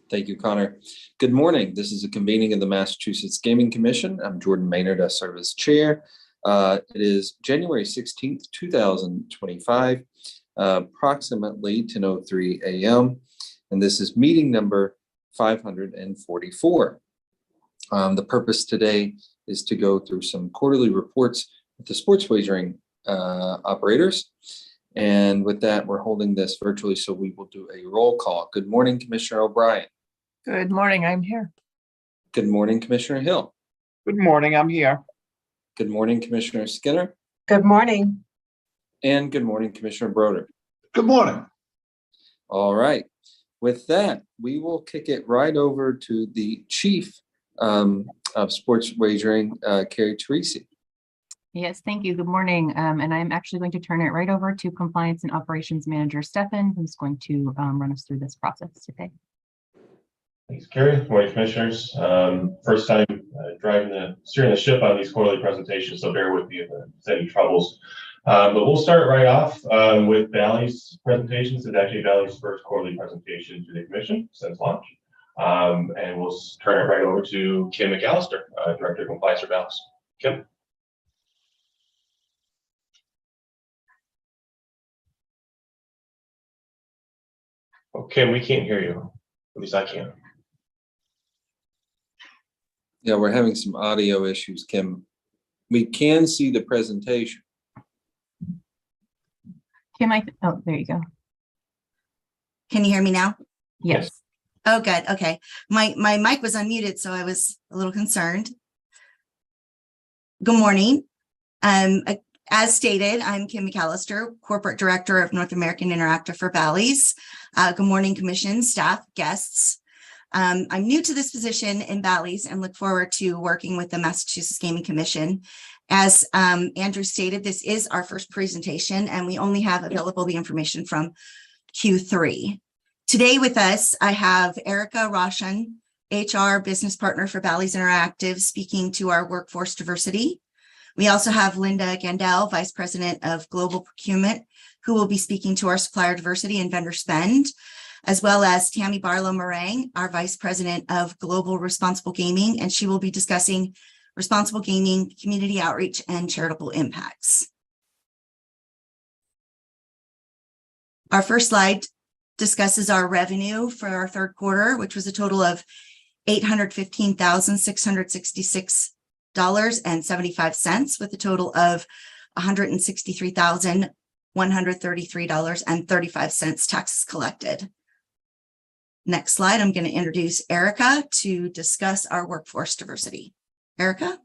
Thank you, Connor. Good morning. This is a convening of the Massachusetts Gaming Commission. I'm Jordan Maynard. I serve as chair. It is January 16th, 2025, approximately 10:03 a.m. And this is meeting number 544. The purpose today is to go through some quarterly reports with the sports wagering operators. And with that, we're holding this virtually, so we will do a roll call. Good morning, Commissioner O'Brien. Good morning, I'm here. Good morning, Commissioner Hill. Good morning, I'm here. Good morning, Commissioner Skinner. Good morning. And good morning, Commissioner Broder. Good morning. All right. With that, we will kick it right over to the Chief of Sports Wagering, Carrie Teresi. Yes, thank you. Good morning. And I'm actually going to turn it right over to Compliance and Operations Manager Stefan, who's going to run us through this process today. Thanks, Carrie. Good morning, commissioners. First time steering the ship on these quarterly presentations, so bear with me if there's any troubles. But we'll start right off with Bally's presentations. It's actually Bally's first quarterly presentation to the commission since launch. And we'll turn it right over to Kim McAllister, Director of Compliance for Bally's. Kim. Oh, Kim, we can't hear you. At least I can't. Yeah, we're having some audio issues, Kim. We can see the presentation. Kim, oh, there you go. Can you hear me now? Yes. Oh, good. Okay. My mic was unmuted, so I was a little concerned. Good morning. As stated, I'm Kim McAllister, Corporate Director of North American Interactive for Bally's. Good morning, commission, staff, guests. I'm new to this position in Bally's and look forward to working with the Massachusetts Gaming Commission. As Andrew stated, this is our first presentation and we only have available the information from Q3. Today with us, I have Erica Roshan, HR Business Partner for Bally's Interactive, speaking to our workforce diversity. We also have Linda Gandel, Vice President of Global Procurement, who will be speaking to our supplier diversity and vendor spend, as well as Tammy Barlow-Meringue, our Vice President of Global Responsible Gaming, and she will be discussing responsible gaming, community outreach, and charitable impacts. Our first slide discusses our revenue for our third quarter, which was a total of $815,666.75, with a total of $163,133.35 taxes collected. Next slide, I'm going to introduce Erica to discuss our workforce diversity. Erica?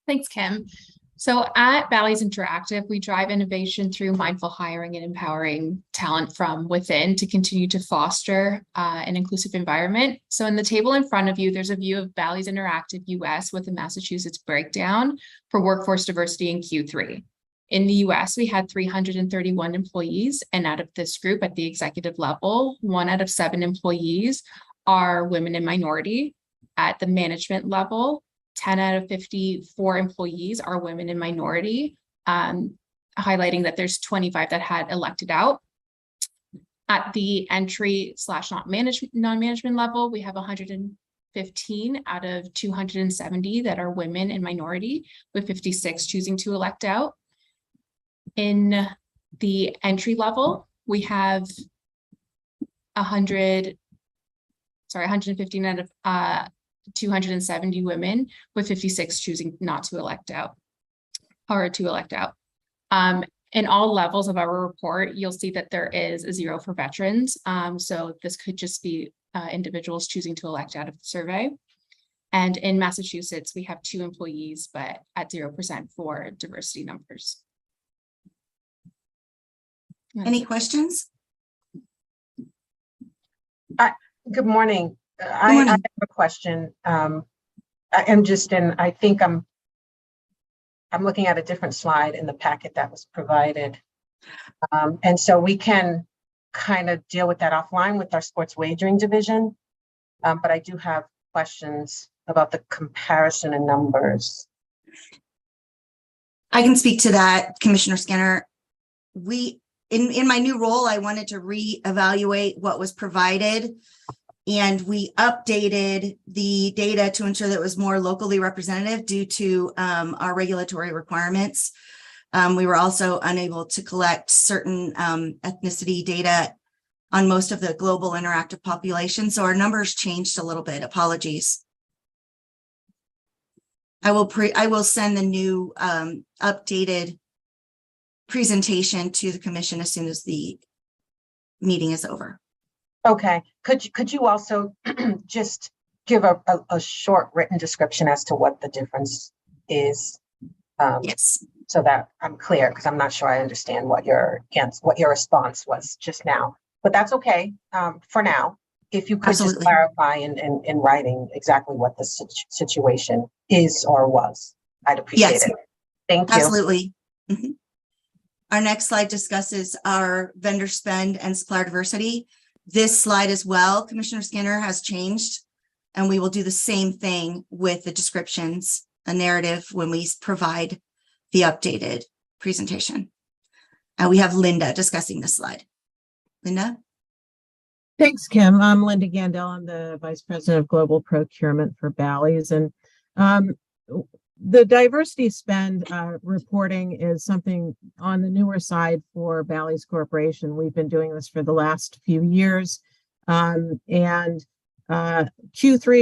Thanks, Kim. So at Bally's Interactive, we drive innovation through mindful hiring and empowering talent from within to continue to foster an inclusive environment. So in the table in front of you, there's a view of Bally's Interactive US with a Massachusetts breakdown for workforce diversity in Q3. In the US, we had 331 employees, and out of this group at the executive level, 1 out of 7 employees are women and minority. At the management level, 10 out of 54 employees are women and minority, highlighting that there's 25 that had elected out. At the entry/non-management level, we have 115 out of 270 that are women and minority, with 56 choosing to elect out. In the entry level, we have 115 out of 270 women, with 56 choosing not to elect out or to elect out. In all levels of our report, you'll see that there is a 0 for veterans. So this could just be individuals choosing to elect out of the survey. And in Massachusetts, we have 2 employees, but at 0% for diversity numbers. Any questions? Good morning. I have a question. I think I'm looking at a different slide in the packet that was provided. And so we can kind of deal with that offline with our sports wagering division. But I do have questions about the comparison in numbers. I can speak to that, Commissioner Skinner. In my new role, I wanted to reevaluate what was provided And we updated the data to ensure that it was more locally representative due to our regulatory requirements. We were also unable to collect certain ethnicity data on most of the global interactive population. So our numbers changed a little bit. Apologies. I will send the new updated presentation to the commission as soon as the meeting is over. Okay, could you also just give a short written description as to what the difference is? Yes. So that I'm clear, because I'm not sure I understand what your response was just now, but that's okay for now. If you could Absolutely. just clarify in writing exactly what the situation is or was, I'd appreciate Yes. it. Thank you. Absolutely. Mhm. Our next slide discusses our vendor spend and supplier diversity. This slide as well, Commissioner Skinner, has changed, and we will do the same thing with the descriptions, a narrative when we provide the updated presentation. We have Linda discussing this slide. Linda? Thanks, Kim. I'm Linda Gandel. I'm the Vice President of Global Procurement for Bally's. And the diversity spend reporting is something on the newer side for Bally's Corporation. We've been doing this for the last few years. Q3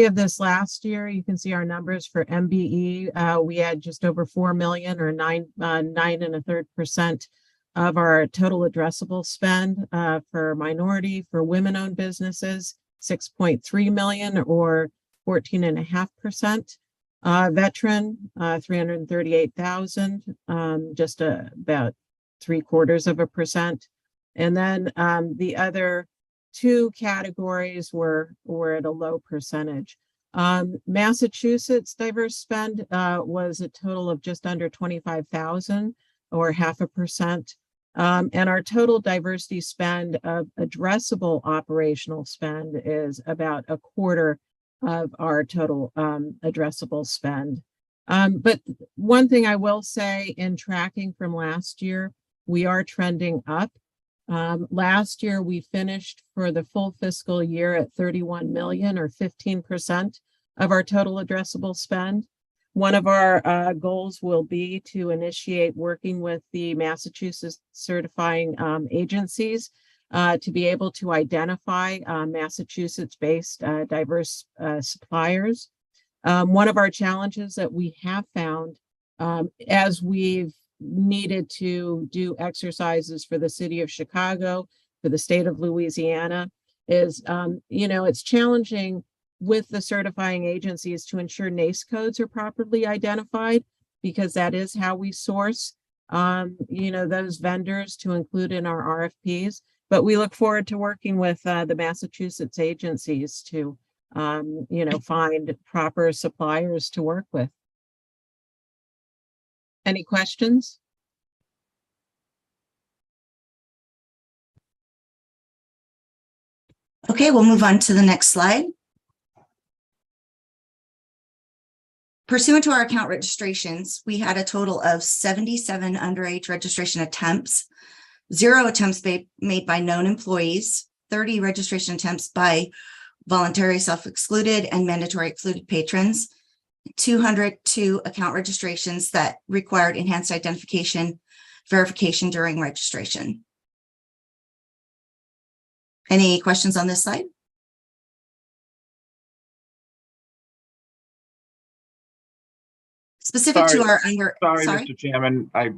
of this last year, you can see our numbers for MBE. We had just over 4 million, or 9.33% of our total addressable spend for minority, for women-owned businesses, 6.3 million, or 14.5%. Veteran, 338,000, just about 0.75%. And then the other two categories were at a low percentage. Massachusetts diverse spend was a total of just under 25,000, or 0.5%. And our total diversity spend of addressable operational spend is about a quarter of our total addressable spend. But one thing I will say, in tracking from last year, we are trending up. Last year, we finished for the full fiscal year at 31 million, or 15% of our total addressable spend. One of our goals will be to initiate working with the Massachusetts certifying agencies to be able to identify Massachusetts-based diverse suppliers. One of our challenges that we have found as we've needed to do exercises for the city of Chicago, for the state of Louisiana, is, it's challenging with the certifying agencies to ensure NACE codes are properly identified, because that is how we source, those vendors to include in our RFPs. But we look forward to working with the Massachusetts agencies to, find proper suppliers to work with. Any questions? Okay, we'll move on to the next slide. Pursuant to our account registrations, we had a total of 77 underage registration attempts, 0 attempts made by known employees, 30 registration attempts by voluntary self-excluded and mandatory excluded patrons, 202 account registrations that required enhanced identification verification during registration. Any questions on this slide? Specific to our Sorry, Mr. Chairman, I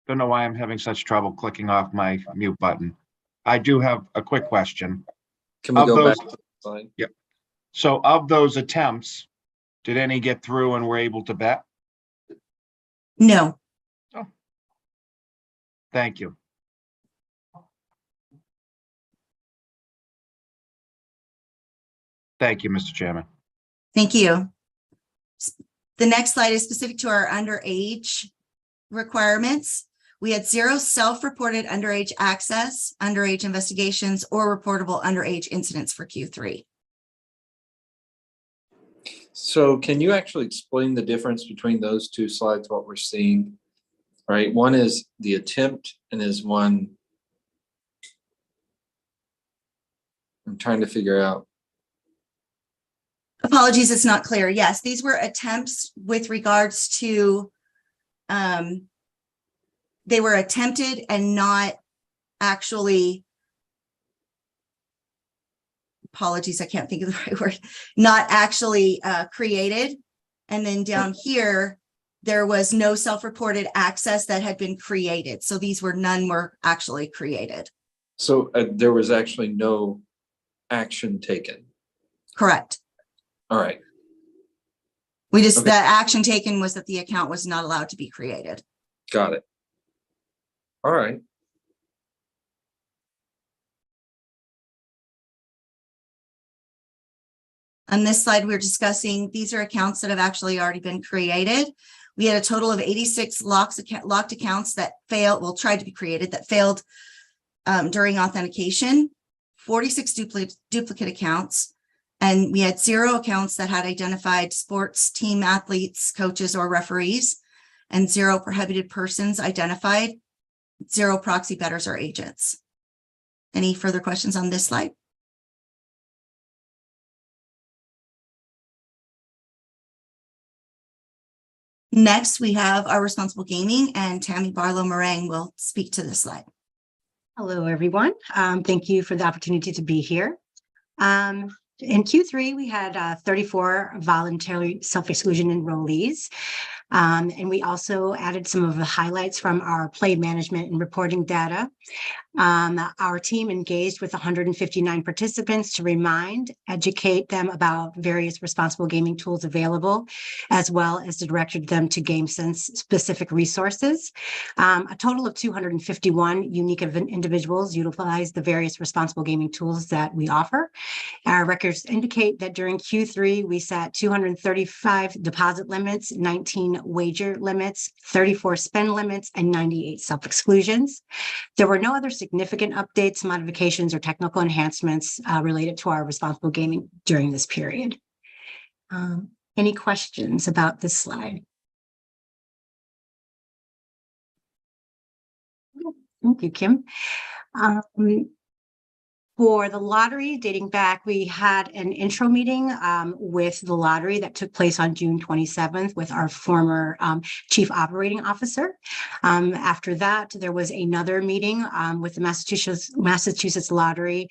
don't know why I'm having such trouble clicking off my mute button. I do have a quick question. Can we go back to the slide? Yep. So of those attempts, did any get through and were able to bet? No. Oh. Thank you. Thank you, Mr. Chairman. Thank you. The next slide is specific to our underage requirements. We had 0 self-reported underage access, underage investigations, or reportable underage incidents for Q3. So can you actually explain the difference between those two slides, what we're seeing? Right, one is the attempt and is one, I'm trying to figure out Apologies, it's not clear. Yes, these were attempts with regards to, they were attempted and not actually, apologies, I can't think of the right word, not actually created. And then down here, there was no self-reported access that had been created. So these were none were actually created. So there was actually no action taken. Correct. All right. We just, Okay. the action taken was that the account was not allowed to be created. Got it. All right. On this slide, we're discussing, these are accounts that have actually already been created. We had a total of 86 locked accounts that failed, well, tried to be created, that failed during authentication, 46 duplicate accounts, and we had 0 accounts that had identified sports team athletes, coaches, or referees, and 0 prohibited persons identified, 0 proxy bettors or agents. Any further questions on this slide? Next, we have our responsible gaming, and Tammy Barlow-Meringue will speak to this slide. Hello, everyone. Thank you for the opportunity to be here. In Q3, we had 34 voluntary self-exclusion enrollees. And we also added some of the highlights from our play management and reporting data. Our team engaged with 159 participants to remind, educate them about various responsible gaming tools available, as well as directed them to GameSense specific resources. A total of 251 unique individuals utilized the various responsible gaming tools that we offer. Our records indicate that during Q3, we set 235 deposit limits, 19 wager limits, 34 spend limits, and 98 self-exclusions. There were no other significant updates, modifications, or technical enhancements related to our responsible gaming during this period. Any questions about this slide? Thank you, Kim. For the lottery, dating back, we had an intro meeting with the lottery that took place on June 27th with our former chief operating officer. After that, there was another meeting with the Massachusetts Lottery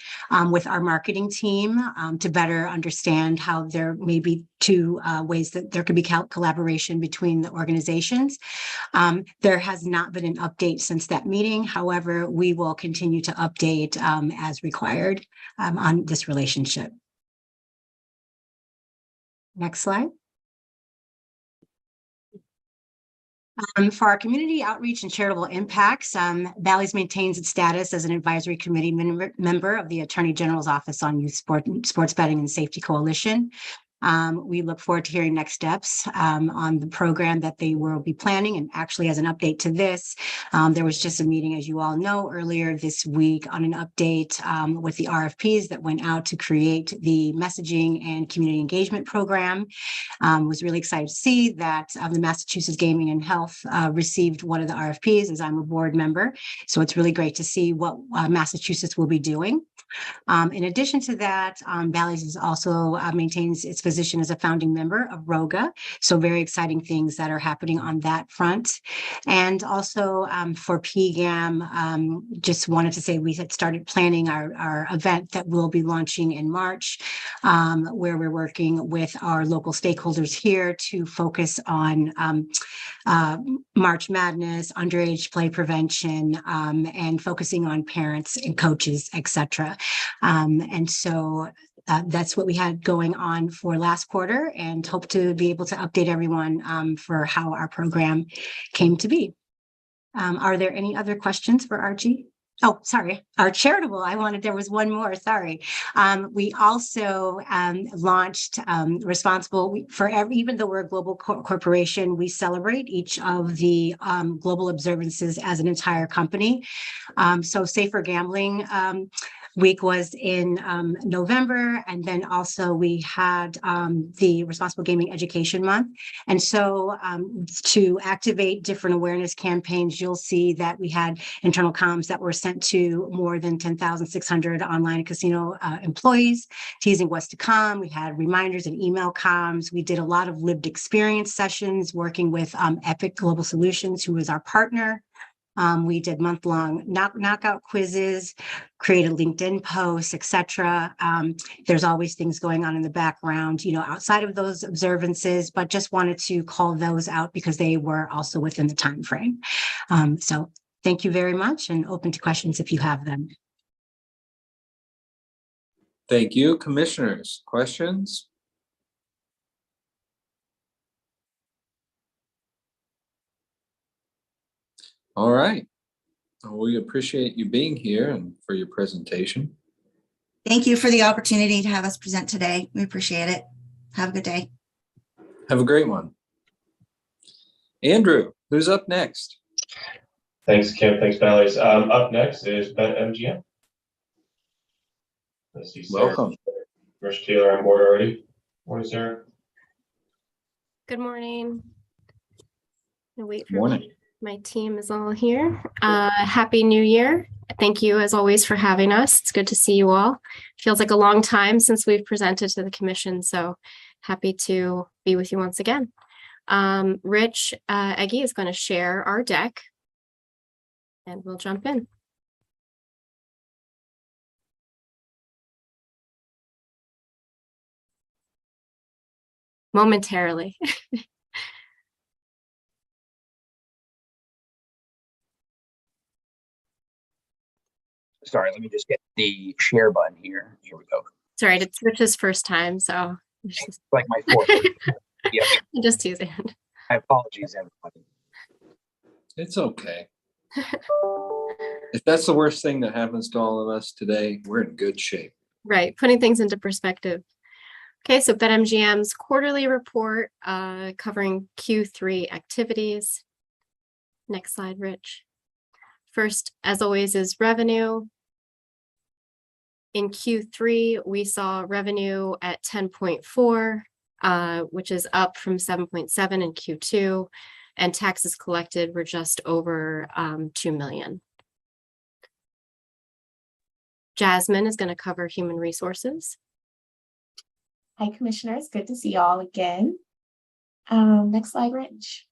with our marketing team to better understand how there may be 2 ways that there could be collaboration between the organizations. There has not been an update since that meeting. However, we will continue to update as required on this relationship. Next slide. For our community outreach and charitable impacts, Bally's maintains its status as an advisory committee member of the Attorney General's Office on Youth Sports Betting and Safety Coalition. We look forward to hearing next steps on the program that they will be planning. And actually, as an update to this, there was just a meeting, as you all know, earlier this week on an update with the RFPs that went out to create the messaging and community engagement program. Was really excited to see that the Massachusetts Gaming and Health received one of the RFPs, as I'm a board member. So it's really great to see what Massachusetts will be doing. In addition to that, Bally's is also maintains its position as a founding member of ROGA. So very exciting things that are happening on that front. And also for PGAM, just wanted to say we had started planning our event that we'll be launching in March, where we're working with our local stakeholders here to focus on March Madness, underage play prevention, and focusing on parents and coaches, etc. And so that's what we had going on for last quarter, and hope to be able to update everyone for how our program came to be. Are there any other questions for Archie? Oh, sorry, our charitable, there was one more, sorry. We also launched responsible even though we're a global corporation, we celebrate each of the global observances as an entire company. So Safer Gambling week was in November. And then also we had the Responsible Gaming Education Month. And so to activate different awareness campaigns, you'll see that we had internal comms that were sent to more than 10,600 online casino employees, teasing what's to come. We had reminders and email comms. We did a lot of lived experience sessions working with Epic Global Solutions, who is our partner. We did month-long knockout quizzes, created LinkedIn posts, etc. There's always things going on in the background, outside of those observances, but just wanted to call those out because they were also within the time frame. So thank you very much, and open to questions if you have them. Thank you. Commissioners, questions? All right. We appreciate you being here and for your presentation. Thank you for the opportunity to have us present today. We appreciate it. Have a good day. Have a great one. Andrew, who's up next? Thanks, Kim. Thanks, Bally. Up next is BetMGM. Let's see, Sarah. Welcome. Rich Taylor on board already. Morning, Sarah. Good morning. I'll wait for Morning. my team is all here. Happy New Year. Thank you as always for having us. It's good to see you all. Feels like a long time since we've presented to the commission, so happy to be with you once again. Rich Eggy is going to share our deck and we'll jump in. Momentarily. Sorry, let me just get the share button here. Here we go. Sorry, it's Rich's first time, so It's like my fourth. Yeah, I'm just teasing. my apologies, everybody. It's okay. If that's the worst thing that happens to all of us today, we're in good shape. Right, putting things into perspective. Okay, so BetMGM's quarterly report covering Q3 activities. Next slide, Rich. First, as always, is revenue. In Q3, we saw revenue at 10.4, which is up from 7.7 in Q2, and taxes collected were just over 2 million. Jasmine is going to cover human resources. Hi, commissioners. Good to see you all again. Next slide, Rich.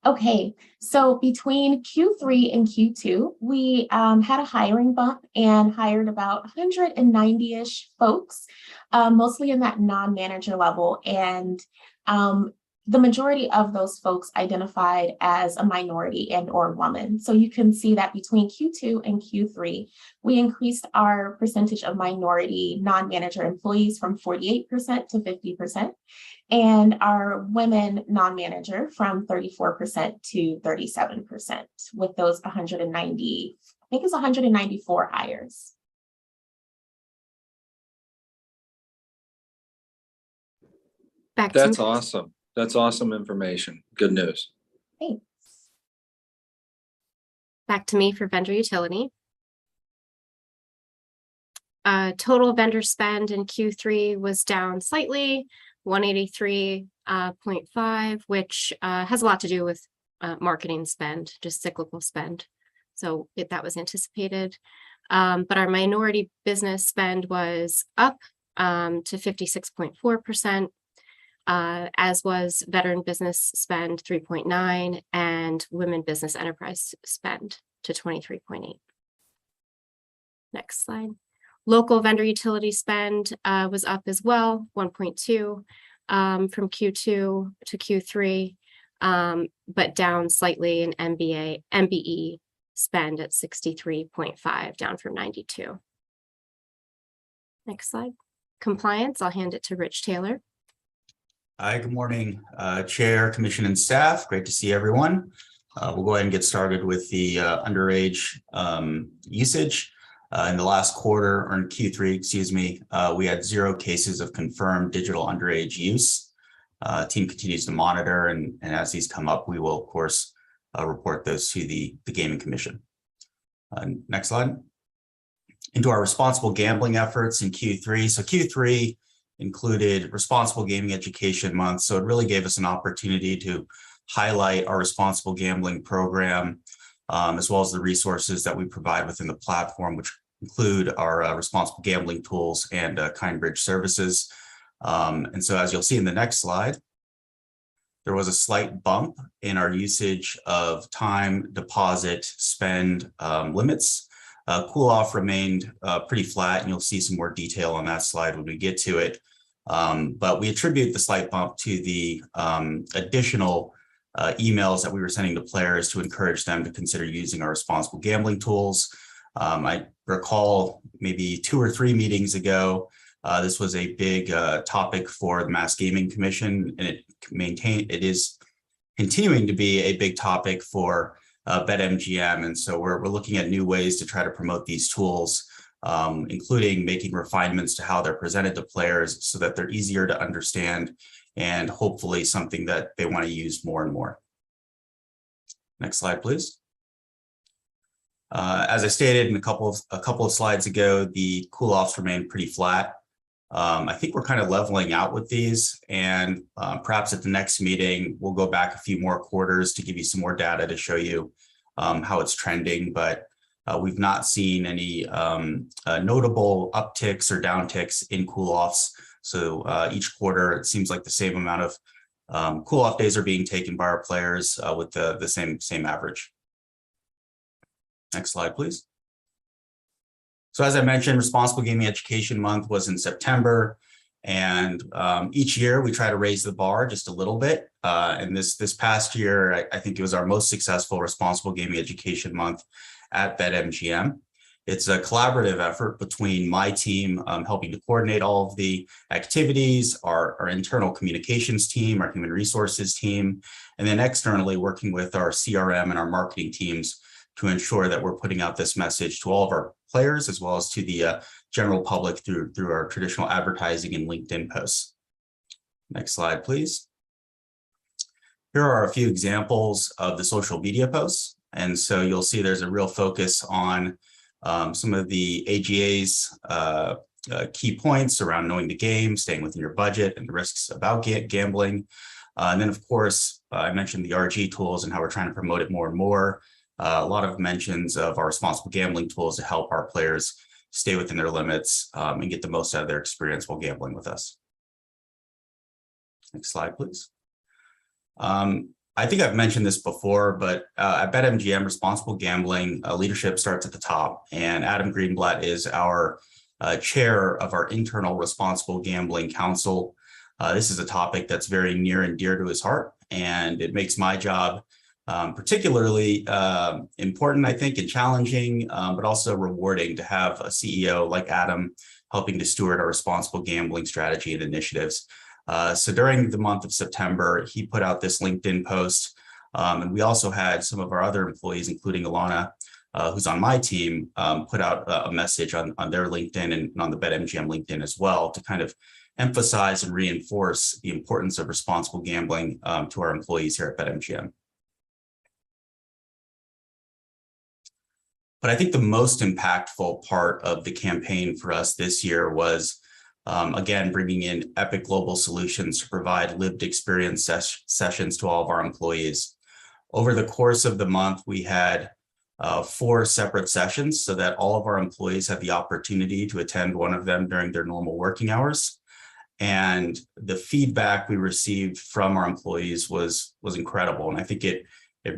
Okay, so between Q3 and Q2, we had a hiring bump and hired about 190-ish folks, mostly in that non-manager level. And the majority of those folks identified as a minority and or woman. So you can see that between Q2 and Q3, we increased our percentage of minority non-manager employees from 48% to 50%, and our women non-manager from 34% to 37% with those 190, I think it's 194 hires. That's awesome. That's awesome information. Good news. Thanks. Back to me for vendor utility. Total vendor spend in Q3 was down slightly, 183.5, which has a lot to do with marketing spend, just cyclical spend. So that was anticipated. But our minority business spend was up to 56.4%. As was veteran business spend 3.9 and women business enterprise spend to 23.8. Next slide. Local vendor utility spend was up as well, 1.2 from Q2 to Q3, but down slightly in MBE spend at 63.5, down from 92. Next slide. Compliance, I'll hand it to Rich Taylor. Hi, good morning, Chair, Commission, and staff. Great to see everyone. We'll go ahead and get started with the underage usage. In the last quarter, or in Q3, excuse me, we had 0 cases of confirmed digital underage use. Team continues to monitor, and as these come up, we will, of course, report those to the Gaming Commission. Next slide. into our responsible gambling efforts in Q3. So Q3 included Responsible Gaming Education Month. So it really gave us an opportunity to highlight our responsible gambling program, as well as the resources that we provide within the platform, which include our responsible gambling tools and KindBridge services. And so as you'll see in the next slide, there was a slight bump in our usage of time, deposit, spend limits. Cool off remained pretty flat, and you'll see some more detail on that slide when we get to it. But we attribute the slight bump to the additional emails that we were sending to players to encourage them to consider using our responsible gambling tools. I recall maybe 2 or 3 meetings ago, this was a big topic for the Mass Gaming Commission, and it is continuing to be a big topic for BetMGM. And so we're looking at new ways to try to promote these tools, including making refinements to how they're presented to players so that they're easier to understand and hopefully something that they want to use more and more. Next slide, please. As I stated in a couple of slides ago, the cool-offs remain pretty flat. I think we're kind of leveling out with these, and perhaps at the next meeting, we'll go back a few more quarters to give you some more data to show you how it's trending, but we've not seen any notable upticks or downticks in cool-offs. So each quarter, it seems like the same amount of cool-off days are being taken by our players with the same average. Next slide, please. So as I mentioned, Responsible Gaming Education Month was in September, and each year we try to raise the bar just a little bit. And this past year, I think it was our most successful Responsible Gaming Education Month at BetMGM. It's a collaborative effort between my team helping to coordinate all of the activities, our internal communications team, our human resources team, and then externally working with our CRM and our marketing teams to ensure that we're putting out this message to all of our players as well as to the general public through our traditional advertising and LinkedIn posts. Next slide, please. Here are a few examples of the social media posts. And so you'll see there's a real focus on some of the AGA's key points around knowing the game, staying within your budget, and the risks about gambling. And then, of course, I mentioned the RG tools and how we're trying to promote it more and more. A lot of mentions of our responsible gambling tools to help our players stay within their limits and get the most out of their experience while gambling with us. Next slide, please. I think I've mentioned this before, but at BetMGM, responsible gambling leadership starts at the top, and Adam Greenblatt is our chair of our internal Responsible Gambling Council. This is a topic that's very near and dear to his heart, and it makes my job particularly important, I think, and challenging, but also rewarding to have a CEO like Adam helping to steward our responsible gambling strategy and initiatives. So during the month of September, he put out this LinkedIn post, and we also had some of our other employees, including Alana, who's on my team, put out a message on their LinkedIn and on the BetMGM LinkedIn as well to kind of emphasize and reinforce the importance of responsible gambling to our employees here at BetMGM. But I think the most impactful part of the campaign for us this year was, again, bringing in Epic Global Solutions to provide lived experience sessions to all of our employees. Over the course of the month, we had 4 separate sessions so that all of our employees had the opportunity to attend one of them during their normal working hours. And the feedback we received from our employees was incredible. And I think it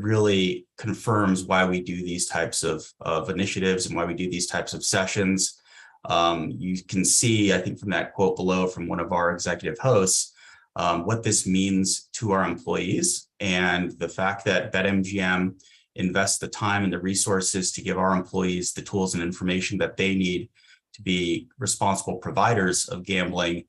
really confirms why we do these types of initiatives and why we do these types of sessions. You can see, I think from that quote below from one of our executive hosts, what this means to our employees and the fact that BetMGM invests the time and the resources to give our employees the tools and information that they need to be responsible providers of gambling.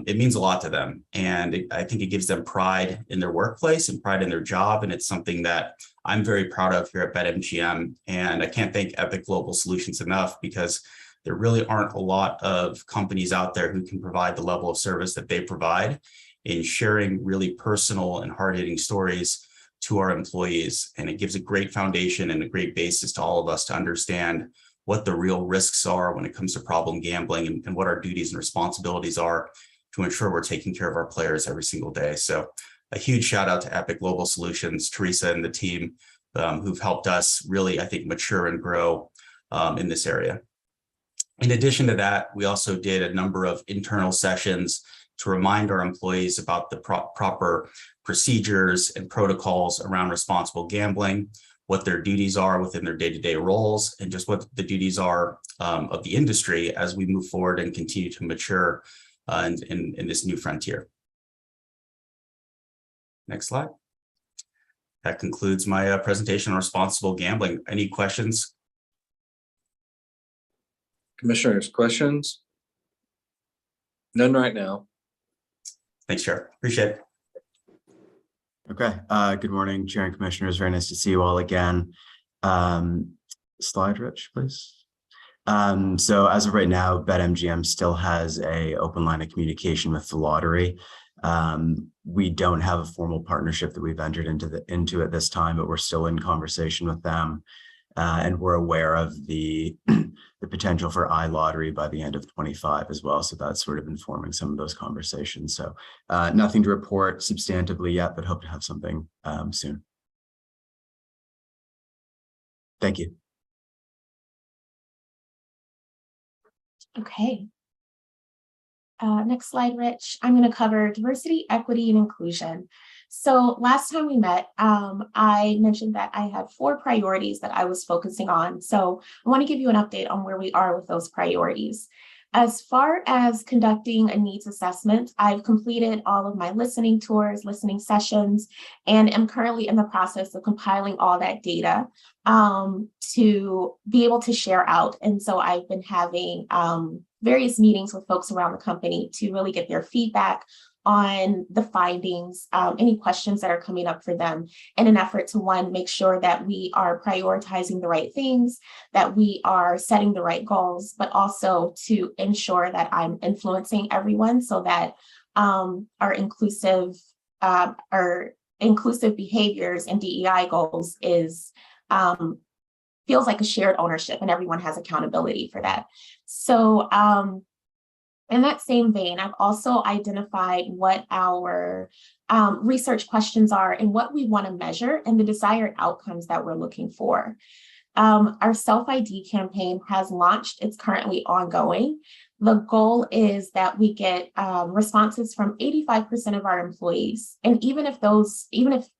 It means a lot to them. And I think it gives them pride in their workplace and pride in their job. And it's something that I'm very proud of here at BetMGM. And I can't thank Epic Global Solutions enough because there really aren't a lot of companies out there who can provide the level of service that they provide in sharing really personal and hard-hitting stories to our employees. And it gives a great foundation and a great basis to all of us to understand what the real risks are when it comes to problem gambling and what our duties and responsibilities are to ensure we're taking care of our players every single day. So a huge shout out to Epic Global Solutions, Teresa and the team who've helped us really, I think, mature and grow in this area. In addition to that, we also did a number of internal sessions to remind our employees about the proper procedures and protocols around responsible gambling, what their duties are within their day-to-day roles, and just what the duties are of the industry as we move forward and continue to mature in this new frontier. Next slide. That concludes my presentation on responsible gambling. Any questions? Commissioners, questions? None right now. Thanks, Chair. Appreciate it. Okay. Good morning, Chair and Commissioners. Very nice to see you all again. Slide, Rich, please. So as of right now, BetMGM still has an open line of communication with the lottery. We don't have a formal partnership that we've entered into at this time, but we're still in conversation with them. And we're aware of the potential for iLottery by the end of 25 as well. So that's sort of informing some of those conversations. So nothing to report substantively yet, but hope to have something soon. Thank you. Okay. Next slide, Rich. I'm going to cover diversity, equity, and inclusion. So last time we met, I mentioned that I had 4 priorities that I was focusing on. So I want to give you an update on where we are with those priorities. As far as conducting a needs assessment, I've completed all of my listening tours, listening sessions, and am currently in the process of compiling all that data to be able to share out. And so I've been having various meetings with folks around the company to really get their feedback on the findings, any questions that are coming up for them in an effort to, one, make sure that we are prioritizing the right things, that we are setting the right goals, but also to ensure that I'm influencing everyone so that our inclusive behaviors and DEI goals is feels like a shared ownership and everyone has accountability for that. So in that same vein, I've also identified what our research questions are and what we want to measure and the desired outcomes that we're looking for. Our self-ID campaign has launched. It's currently ongoing. The goal is that we get responses from 85% of our employees. And even if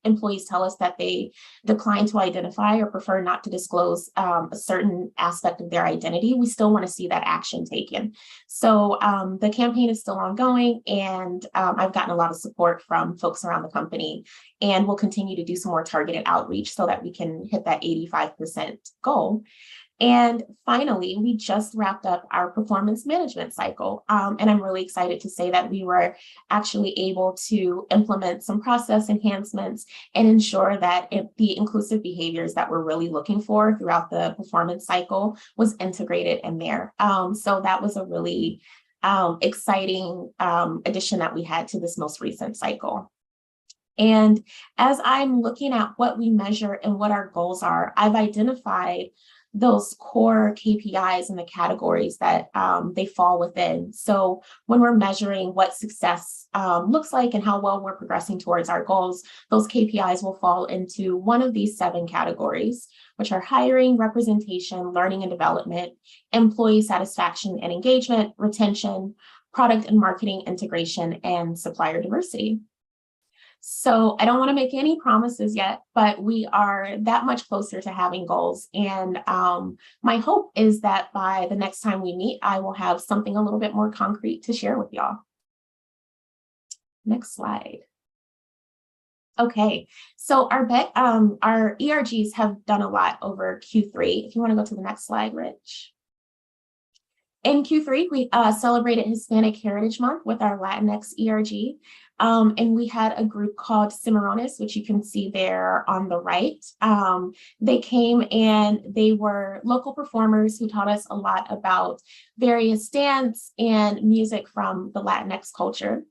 employees tell us that they decline to identify or prefer not to disclose a certain aspect of their identity, we still want to see that action taken. So the campaign is still ongoing, and I've gotten a lot of support from folks around the company, and we'll continue to do some more targeted outreach so that we can hit that 85% goal. And finally, we just wrapped up our performance management cycle. And I'm really excited to say that we were actually able to implement some process enhancements and ensure that the inclusive behaviors that we're really looking for throughout the performance cycle was integrated in there. So that was a really exciting addition that we had to this most recent cycle. And as I'm looking at what we measure and what our goals are, I've identified those core KPIs and the categories that they fall within. So when we're measuring what success looks like and how well we're progressing towards our goals, those KPIs will fall into one of these 7 categories, which are hiring, representation, learning and development, employee satisfaction and engagement, retention, product and marketing integration, and supplier diversity. So I don't want to make any promises yet, but we are that much closer to having goals. And my hope is that by the next time we meet, I will have something a little bit more concrete to share with y'all. Next slide. Okay, so our ERGs have done a lot over Q3. If you want to go to the next slide, Rich. In Q3, we celebrated Hispanic Heritage Month with our Latinx ERG. And we had a group called Cimarrones, which you can see there on the right. They came and they were local performers who taught us a lot about various dance and music from the Latinx culture.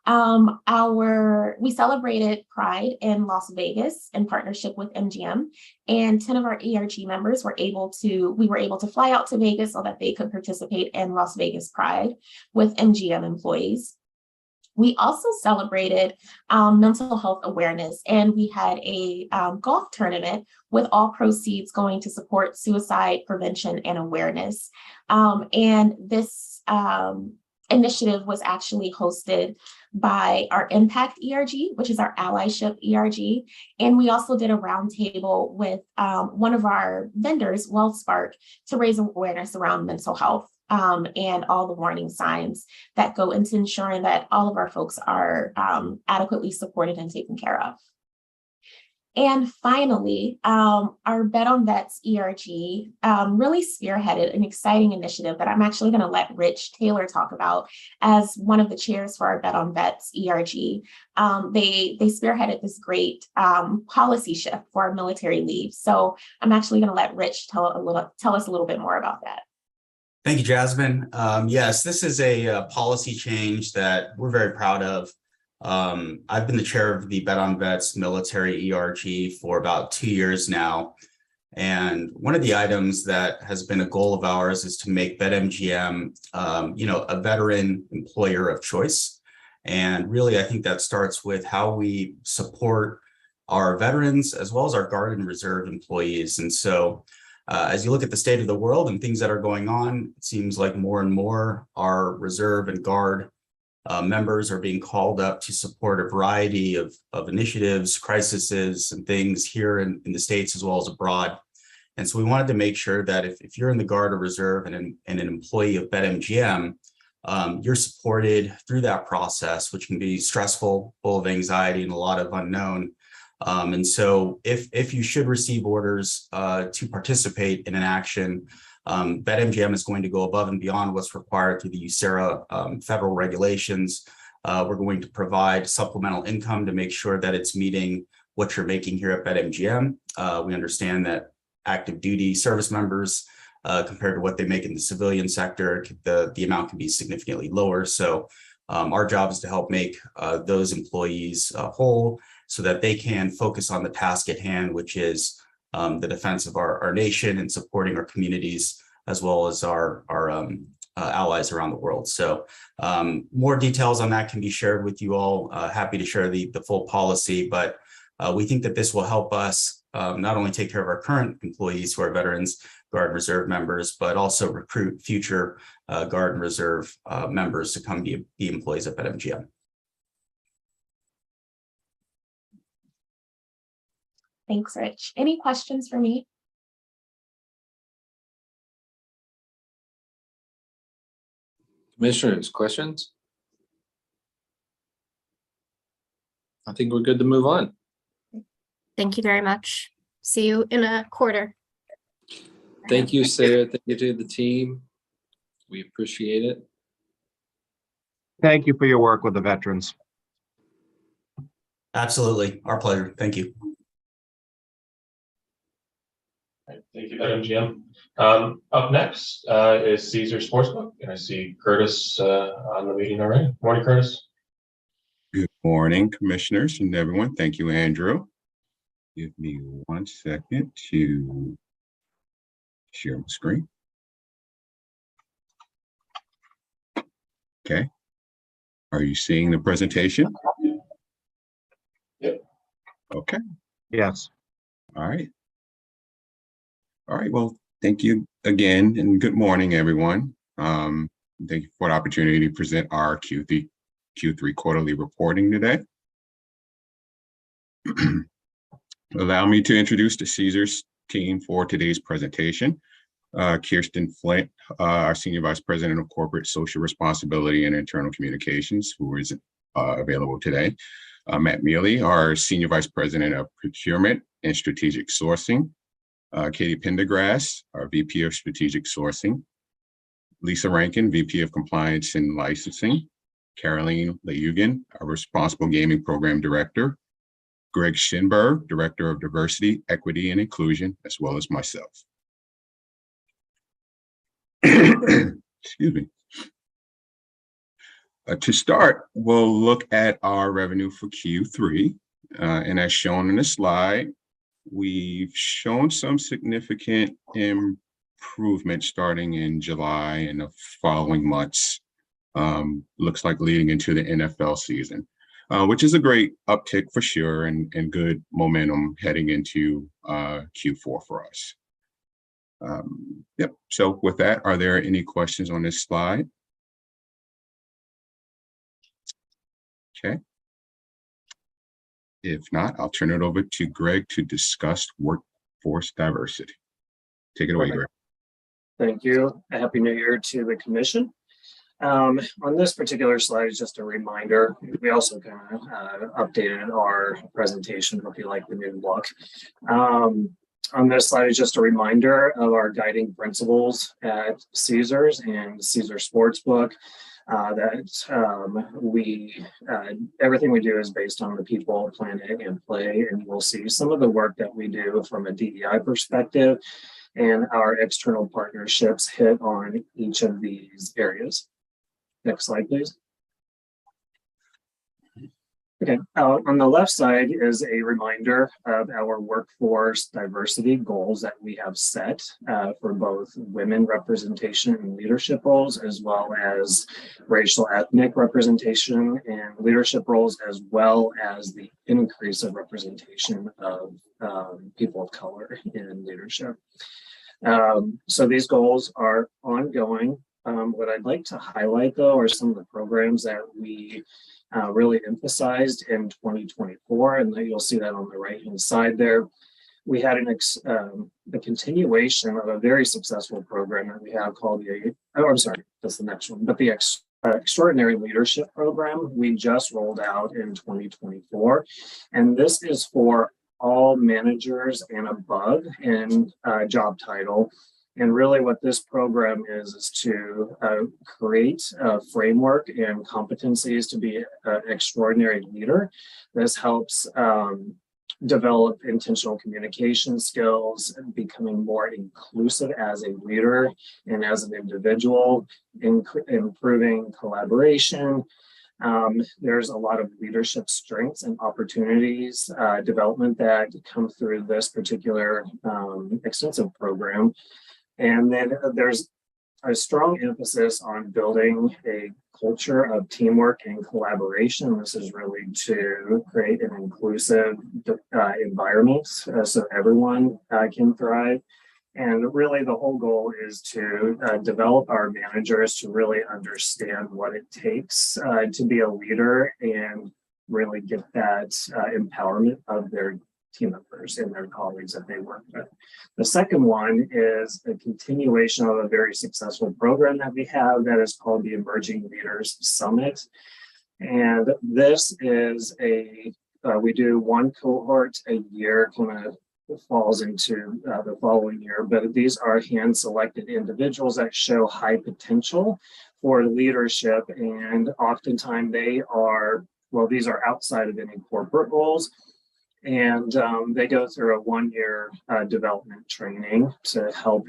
We celebrated Pride in Las Vegas in partnership with MGM, and 10 of our ERG members we were able to fly out to Vegas so that they could participate in Las Vegas Pride with MGM employees. We also celebrated mental health awareness, and we had a golf tournament with all proceeds going to support suicide prevention and awareness. And this initiative was actually hosted by our Impact ERG, which is our allyship ERG. And we also did a roundtable with one of our vendors, WellSpark, to raise awareness around mental health and all the warning signs that go into ensuring that all of our folks are adequately supported and taken care of. And finally, our Bet on Vets ERG really spearheaded an exciting initiative that I'm actually going to let Rich Taylor talk about as one of the chairs for our Bet on Vets ERG. They spearheaded this great policy shift for our military leave. So I'm actually going to let Rich tell us a little bit more about that. Thank you, Jasmine. Yes, this is a policy change that we're very proud of. I've been the chair of the Bet on Vets military ERG for about 2 years now. And one of the items that has been a goal of ours is to make BetMGM, a veteran employer of choice. And really, I think that starts with how we support our veterans as well as our Guard and Reserve employees. And so as you look at the state of the world and things that are going on, it seems like more and more our Reserve and Guard members are being called up to support a variety of initiatives, crises, and things here in the States as well as abroad. And so we wanted to make sure that if you're in the Guard or Reserve and an employee of BetMGM, you're supported through that process, which can be stressful, full of anxiety, and a lot of unknown. And so if you should receive orders to participate in an action, BetMGM is going to go above and beyond what's required through the USERRA federal regulations. We're going to provide supplemental income to make sure that it's meeting what you're making here at BetMGM. We understand that active duty service members, compared to what they make in the civilian sector, the amount can be significantly lower. So our job is to help make those employees whole so that they can focus on the task at hand, which is the defense of our nation and supporting our communities, as well as our allies around the world. So more details on that can be shared with you all. Happy to share the full policy, but we think that this will help us not only take care of our current employees who are veterans, Guard and Reserve members, but also recruit future Guard and Reserve members to come be employees at BetMGM. Thanks, Rich. Any questions for me? Commissioners, questions? I think we're good to move on. Thank you very much. See you in a quarter. Thank you, Sarah. Thank you to the team. We appreciate it. Thank you for your work with the veterans. Absolutely. Our pleasure. Thank you. Thank you, BetMGM. Up next is Caesar Sportsbook, and I see Curtis on the meeting already. Morning, Curtis. Good morning, commissioners and everyone. Thank you, Andrew. Give me 1 second to share my screen. Okay. Are you seeing the presentation? Yep. Okay. Yes. All right. All right. Well, thank you again, and good morning, everyone. Thank you for the opportunity to present our Q3 quarterly reporting today. Allow me to introduce the Caesars team for today's presentation. Kirsten Flint, our Senior Vice President of Corporate Social Responsibility and Internal Communications, who is available today. Matt Mealy, our Senior Vice President of Procurement and Strategic Sourcing. Katie Pendergrass, our VP of Strategic Sourcing. Lisa Rankin, VP of Compliance and Licensing. Caroline Leugen, our Responsible Gaming Program Director. Greg Schinberg, Director of Diversity, Equity, and Inclusion, as well as myself. Excuse me. To start, we'll look at our revenue for Q3. And as shown in the slide, we've shown some significant improvement starting in July and the following months. Looks like leading into the NFL season, which is a great uptick for sure and good momentum heading into Q4 for us. Yep. So with that, are there any questions on this slide? Okay. If not, I'll turn it over to Greg to discuss workforce diversity. Take it away, Greg. Thank you. A happy New Year to the commission. On this particular slide is just a reminder. We also kind of updated our presentation if you like the new look. On this slide is just a reminder of our guiding principles at Caesars and Caesars Sportsbook. Everything we do is based on the people, planet, and play, and we'll see some of the work that we do from a DEI perspective, and our external partnerships hit on each of these areas. Next slide, please. Okay, on the left side is a reminder of our workforce diversity goals that we have set for both women representation in leadership roles, as well as racial ethnic representation in leadership roles, as well as the increase of representation of people of color in leadership. So these goals are ongoing. What I'd like to highlight, though, are some of the programs that we really emphasized in 2024, and you'll see that on the right-hand side there. We had the continuation of a very successful program that we have called that's the next one, but the Extraordinary Leadership Program we just rolled out in 2024, and this is for all managers and above in job title. And really what this program is to create a framework and competencies to be an extraordinary leader. This helps develop intentional communication skills, becoming more inclusive as a leader and as an individual, improving collaboration. There's a lot of leadership strengths and opportunities development that come through this particular extensive program. And then there's a strong emphasis on building a culture of teamwork and collaboration. This is really to create an inclusive environment so everyone can thrive. And really the whole goal is to develop our managers to really understand what it takes to be a leader and really get that empowerment of their team members and their colleagues that they work with. The second one is a continuation of a very successful program that we have that is called the Emerging Leaders Summit. And this is we do one cohort a year, kind of falls into the following year, but these are hand-selected individuals that show high potential for leadership, and oftentimes these are outside of any corporate roles. And they go through a one-year development training to help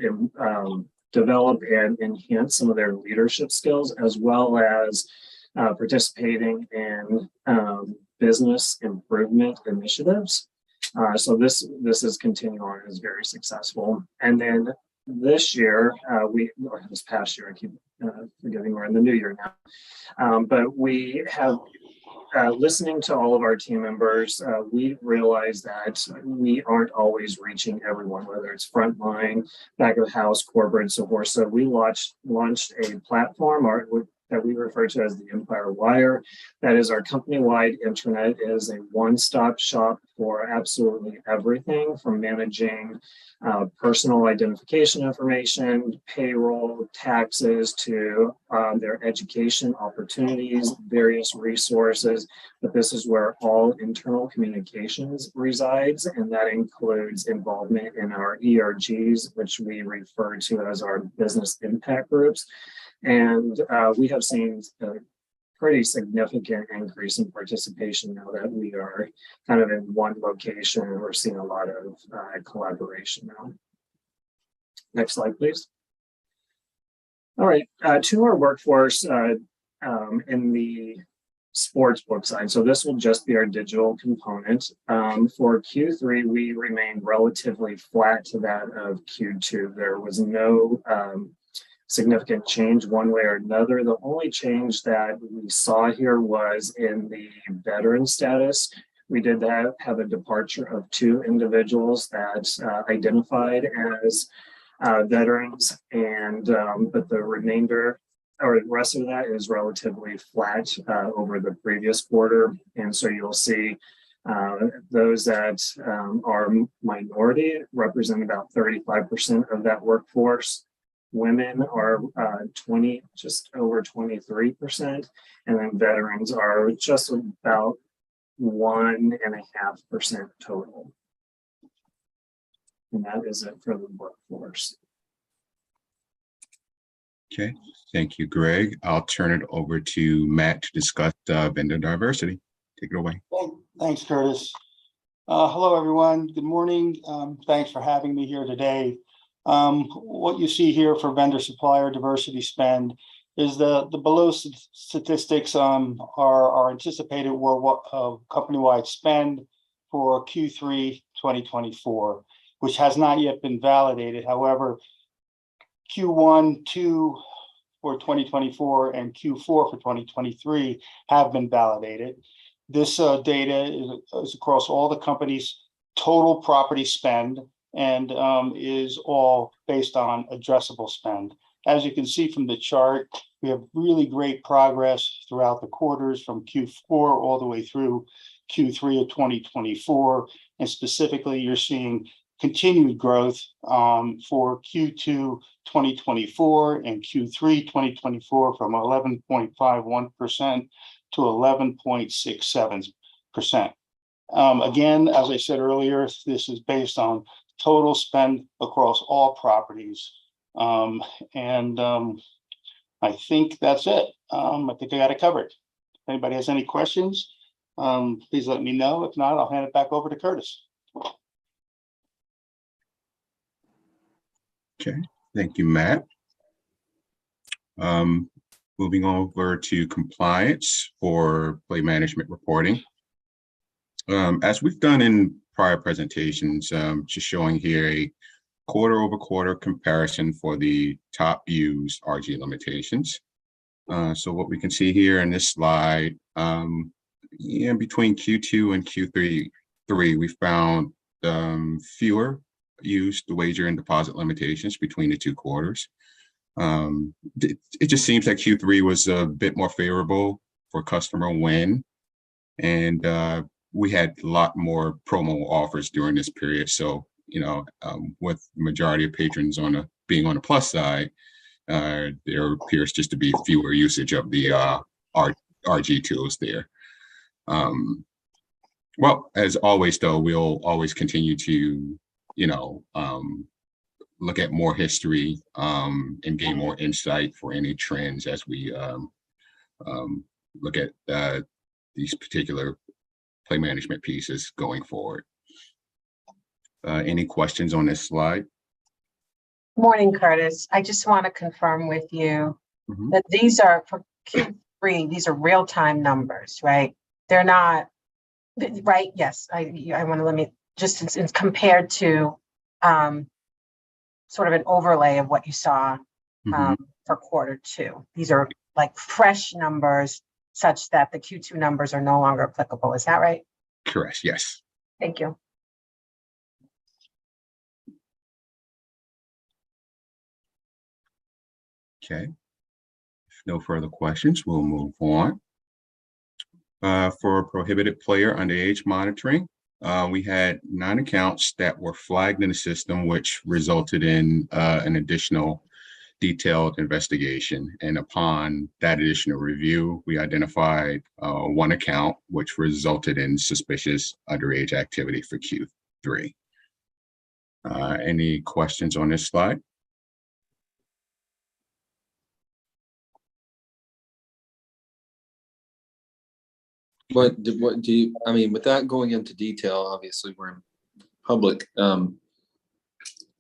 develop and enhance some of their leadership skills, as well as participating in business improvement initiatives. So this is continuing on, is very successful. And then this year, this past year, I keep forgetting we're in the new year now, but we have listening to all of our team members, we realize that we aren't always reaching everyone, whether it's frontline, back of the house, corporate, and so forth. So we launched a platform that we refer to as the Empire Wire. That is our company-wide intranet. It is a one-stop shop for absolutely everything from managing personal identification information, payroll, taxes, to their education opportunities, various resources. But this is where all internal communications resides, and that includes involvement in our ERGs, which we refer to as our business impact groups. And we have seen a pretty significant increase in participation now that we are kind of in one location, and we're seeing a lot of collaboration now. Next slide, please. All right, to our workforce in the sportsbook side. So this will just be our digital component. For Q3, we remained relatively flat to that of Q2. There was no significant change one way or another. The only change that we saw here was in the veteran status. We did have a departure of 2 individuals that identified as veterans, and but the remainder or the rest of that is relatively flat over the previous quarter. And so you'll see those that are minority represent about 35% of that workforce. Women are just over 23%, and then veterans are just about 1.5% total. And that is it for the workforce. Okay, thank you, Greg. I'll turn it over to Matt to discuss vendor diversity. Take it away. Thanks, Curtis. Hello, everyone. Good morning. Thanks for having me here today. What you see here for vendor supplier diversity spend is the below statistics are anticipated company-wide spend for Q3 2024, which has not yet been validated. However, Q1, 2 for 2024 and Q4 for 2023 have been validated. This data is across all the company's total property spend and is all based on addressable spend. As you can see from the chart, we have really great progress throughout the quarters from Q4 all the way through Q3 of 2024. And specifically, you're seeing continued growth for Q2 2024 and Q3 2024 from 11.51% to 11.67%. Again, as I said earlier, this is based on total spend across all properties. I think that's it. I think I got it covered. If anybody has any questions, please let me know. If not, I'll hand it back over to Curtis. Okay, thank you, Matt. Moving over to compliance for play management reporting. As we've done in prior presentations, just showing here a quarter-over-quarter comparison for the top used RG limitations. So what we can see here in this slide, between Q2 and Q3, we found fewer used the wager and deposit limitations between the 2 quarters. It just seems like Q3 was a bit more favorable for customer win, and we had a lot more promo offers during this period. So, with the majority of patrons being on the plus side, there appears just to be fewer usage of the RG tools there. Well, as always, though, we'll always continue to, look at more history and gain more insight for any trends as we look at these particular play management pieces going forward. Any questions on this slide? Morning, Curtis. I just want to confirm with you that these are for Q3, these are real-time numbers, right? They're not, right? Yes, I want to let me just, it's compared to sort of an overlay of what you saw for Q2. These are like fresh numbers such that the Q2 numbers are no longer applicable. Is that right? Correct, yes. Thank you. Okay. If no further questions, we'll move on. For prohibited player underage monitoring, we had 9 accounts that were flagged in the system, which resulted in an additional detailed investigation. And upon that additional review, we identified 1 account, which resulted in suspicious underage activity for Q3. Any questions on this slide? What do you, I mean, without going into detail, obviously we're in public, but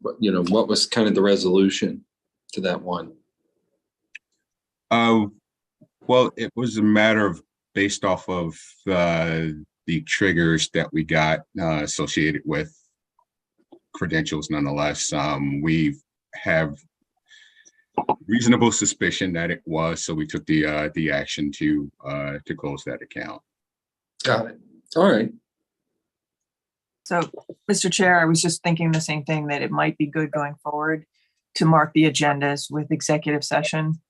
what was kind of the resolution to that one? Well, it was a matter of based off of the triggers that we got associated with credentials. Nonetheless, we have reasonable suspicion that it was, so we took the action to close that account. Got it. All right. So, Mr. Chair, I was just thinking the same thing, that it might be good going forward to mark the agendas with executive session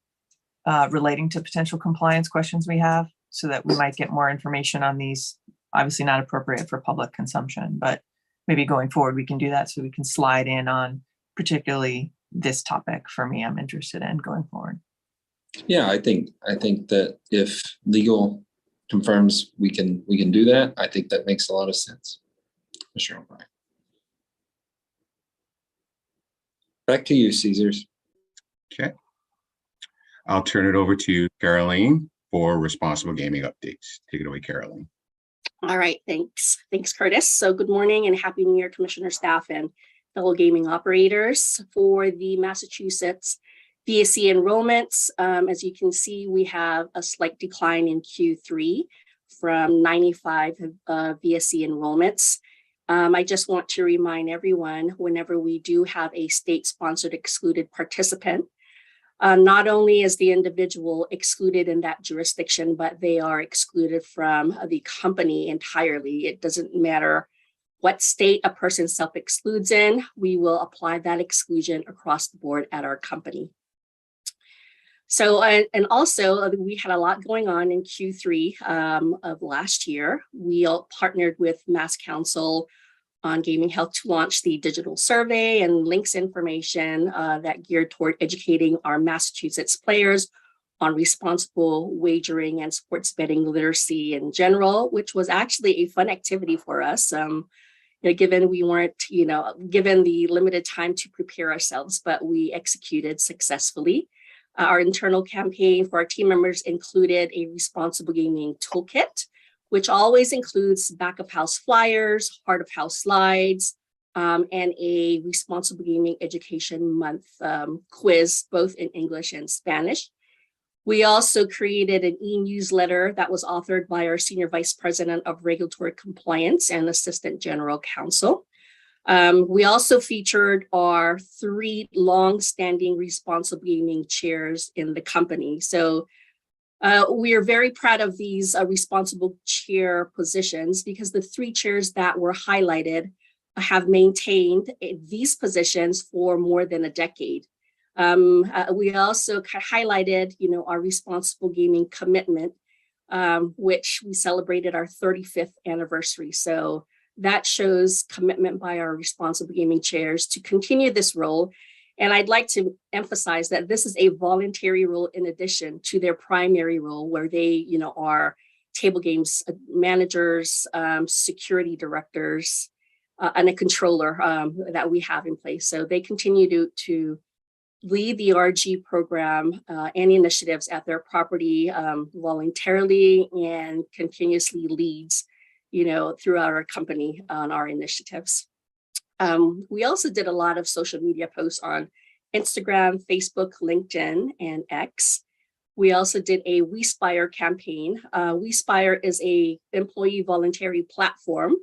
relating to potential compliance questions we have, so that we might get more information on these. Obviously not appropriate for public consumption, but maybe going forward we can do that, so we can slide in on particularly this topic. For me, I'm interested in going forward. Yeah, I think that if legal confirms we can do that, I think that makes a lot of sense. Mr. O'Brien. Back to you, Caesars. Okay. I'll turn it over to Caroline for responsible gaming updates. Take it away, Caroline. All right, thanks. Thanks, Curtis. So good morning and happy New Year, Commissioner, staff, and fellow gaming operators. For the Massachusetts VSC enrollments, as you can see, we have a slight decline in Q3 from 95 VSC enrollments. I just want to remind everyone, whenever we do have a state-sponsored excluded participant, not only is the individual excluded in that jurisdiction, but they are excluded from the company entirely. It doesn't matter what state a person self-excludes in, we will apply that exclusion across the board at our company. So, and also we had a lot going on in Q3 of last year. We all partnered with Mass Council on Gaming Health to launch the digital survey and links information that geared toward educating our Massachusetts players on responsible wagering and sports betting literacy in general, which was actually a fun activity for us. Given we weren't, given the limited time to prepare ourselves, but we executed successfully. Our internal campaign for our team members included a responsible gaming toolkit, which always includes back of house flyers, heart of house slides, and a responsible gaming education month quiz, both in English and Spanish. We also created an e-newsletter that was authored by our Senior Vice President of Regulatory Compliance and Assistant General Counsel. We also featured our 3 long-standing responsible gaming chairs in the company. So we are very proud of these responsible chair positions, because the 3 chairs that were highlighted have maintained these positions for more than a decade. We also highlighted, our responsible gaming commitment, which we celebrated our 35th anniversary. So that shows commitment by our responsible gaming chairs to continue this role. And I'd like to emphasize that this is a voluntary role in addition to their primary role, where they, are table games managers, security directors, and a controller that we have in place. So they continue to lead the RG program and initiatives at their property voluntarily, and continuously leads, throughout our company on our initiatives. We also did a lot of social media posts on Instagram, Facebook, LinkedIn, and X. We also did a WeSpire campaign. WeSpire is a employee voluntary platform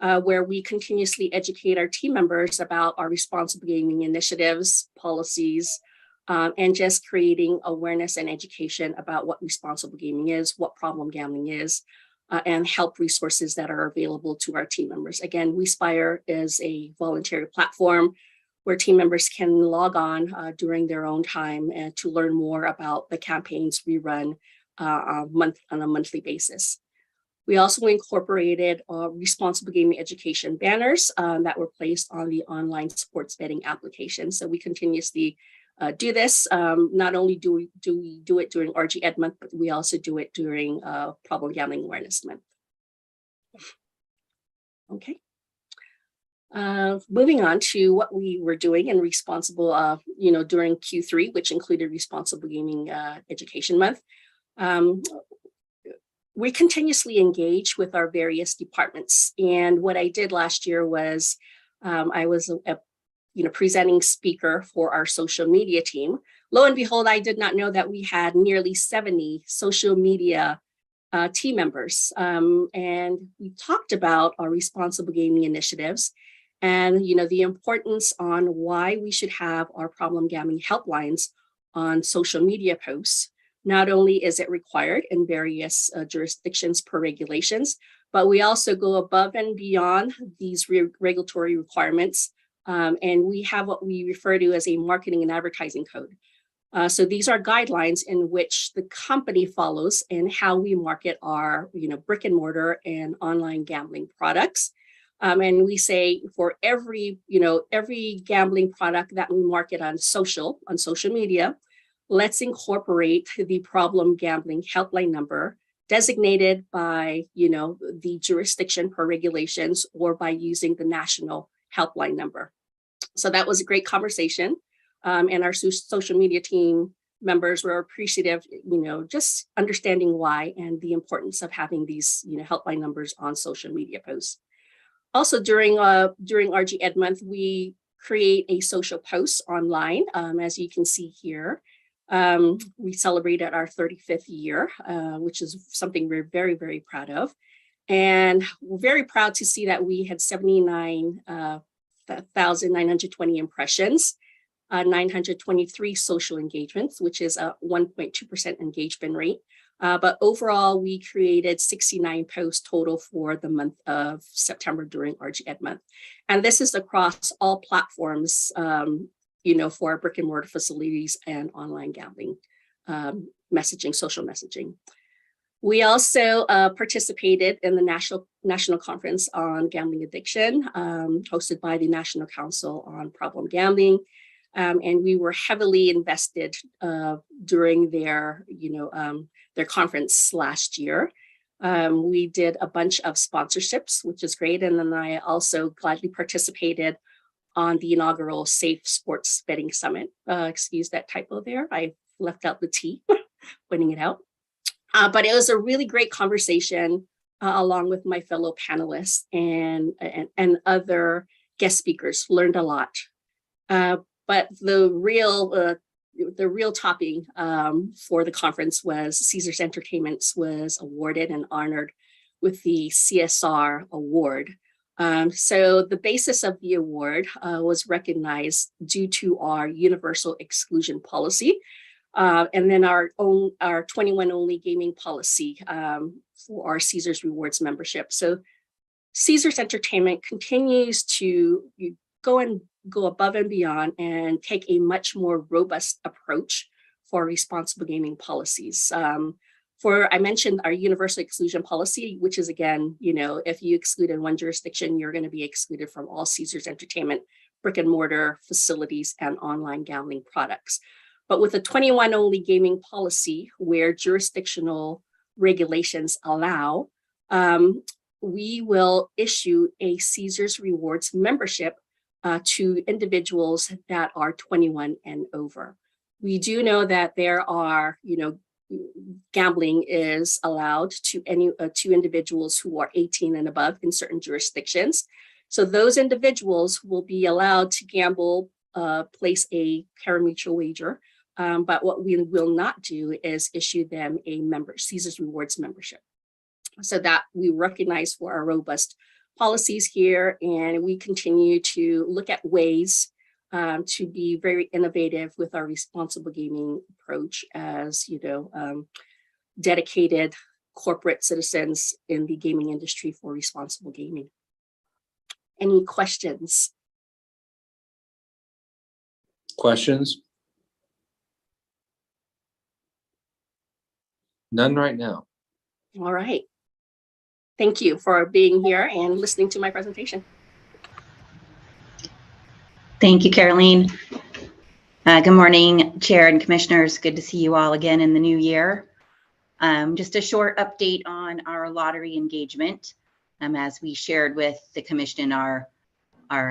where we continuously educate our team members about our responsible gaming initiatives, policies, and just creating awareness and education about what responsible gaming is, what problem gambling is, and help resources that are available to our team members. Again, WeSpire is a voluntary platform where team members can log on during their own time and to learn more about the campaigns we run on a monthly basis. We also incorporated responsible gaming education banners that were placed on the online sports betting application. So we continuously do this. Not only do we do it during RG Ed Month, but we also do it during Problem Gambling Awareness Month. Okay. Moving on to what we were doing in responsible, during Q3, which included Responsible Gaming Education Month. We continuously engage with our various departments. And what I did last year was I was presenting speaker for our social media team. Lo and behold, I did not know that we had nearly 70 social media team members. And we talked about our responsible gaming initiatives and, the importance on why we should have our problem gambling helplines on social media posts. Not only is it required in various jurisdictions per regulations, but we also go above and beyond these regulatory requirements. And we have what we refer to as a marketing and advertising code. So these are guidelines in which the company follows and how we market our, brick and mortar and online gambling products. And we say for every gambling product that we market on social media, let's incorporate the problem gambling helpline number designated by, the jurisdiction per regulations or by using the national helpline number. So that was a great conversation. And our social media team members were appreciative, just understanding why and the importance of having these, helpline numbers on social media posts. Also during RG Ed Month, we create a social post online, as you can see here. We celebrated our 35th year, which is something we're very, very proud of. And we're very proud to see that we had 79,920 impressions, 923 social engagements, which is a 1.2% engagement rate. But overall, we created 69 posts total for the month of September during RG Ed Month. And this is across all platforms, for our brick and mortar facilities and online gambling messaging, social messaging. We also participated in the National Conference on Gambling Addiction, hosted by the National Council on Problem Gambling. And we were heavily invested during their conference last year. We did a bunch of sponsorships, which is great. And then I also gladly participated on the inaugural Safe Sports Betting Summit. Excuse that typo there. I left out the T, pointing it out. But it was a really great conversation along with my fellow panelists and other guest speakers. Learned a lot. But the real topping for the conference was Caesars Entertainment was awarded and honored with the CSR award. So the basis of the award was recognized due to our universal exclusion policy, and then our 21 only gaming policy for our Caesars Rewards membership. So Caesars Entertainment continues to go above and beyond and take a much more robust approach for responsible gaming policies. I mentioned our universal exclusion policy, which is again, if you exclude in one jurisdiction, you're going to be excluded from all Caesars Entertainment brick and mortar facilities and online gambling products. But with a 21 only gaming policy where jurisdictional regulations allow, we will issue a Caesars Rewards membership to individuals that are 21 and over. We do know that there are, gambling is allowed to individuals who are 18 and above in certain jurisdictions. So those individuals will be allowed to gamble, place a pari-mutuel wager. But what we will not do is issue them a Caesars Rewards membership. So that we recognize for our robust policies here, and we continue to look at ways to be very innovative with our responsible gaming approach as, dedicated corporate citizens in the gaming industry for responsible gaming. Any questions? Questions? None right now. All right. Thank you for being here and listening to my presentation. Thank you, Caroline. Good morning, Chair and Commissioners. Good to see you all again in the new year. Just a short update on our lottery engagement. As we shared with the Commission in our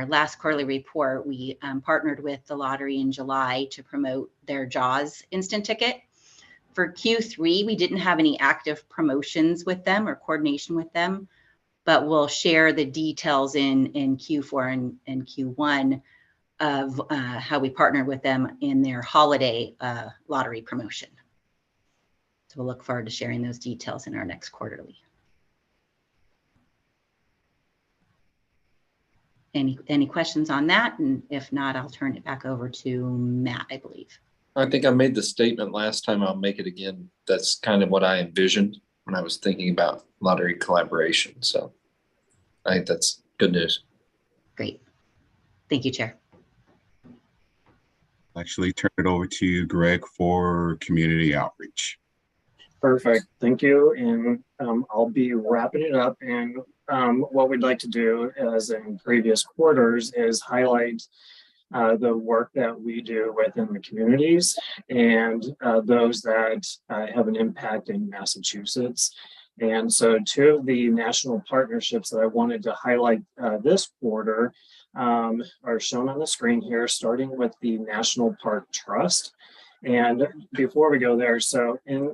last quarterly report, we partnered with the lottery in July to promote their JAWS instant ticket. For Q3, we didn't have any active promotions with them or coordination with them, but we'll share the details in Q4 and Q1. of how we partner with them in their holiday lottery promotion. So we'll look forward to sharing those details in our next quarterly. Any questions on that? And if not, I'll turn it back over to Matt, I believe. I think I made the statement last time. I'll make it again. That's kind of what I envisioned when I was thinking about lottery collaboration. So I think that's good news. Great. Thank you, Chair. Actually turn it over to Greg for community outreach. Perfect. Thank you. And I'll be wrapping it up. And what we'd like to do, as in previous quarters, is highlight the work that we do within the communities and those that have an impact in Massachusetts. And so two of the national partnerships that I wanted to highlight this quarter are shown on the screen here, starting with the National Park Trust. And before we go there, so in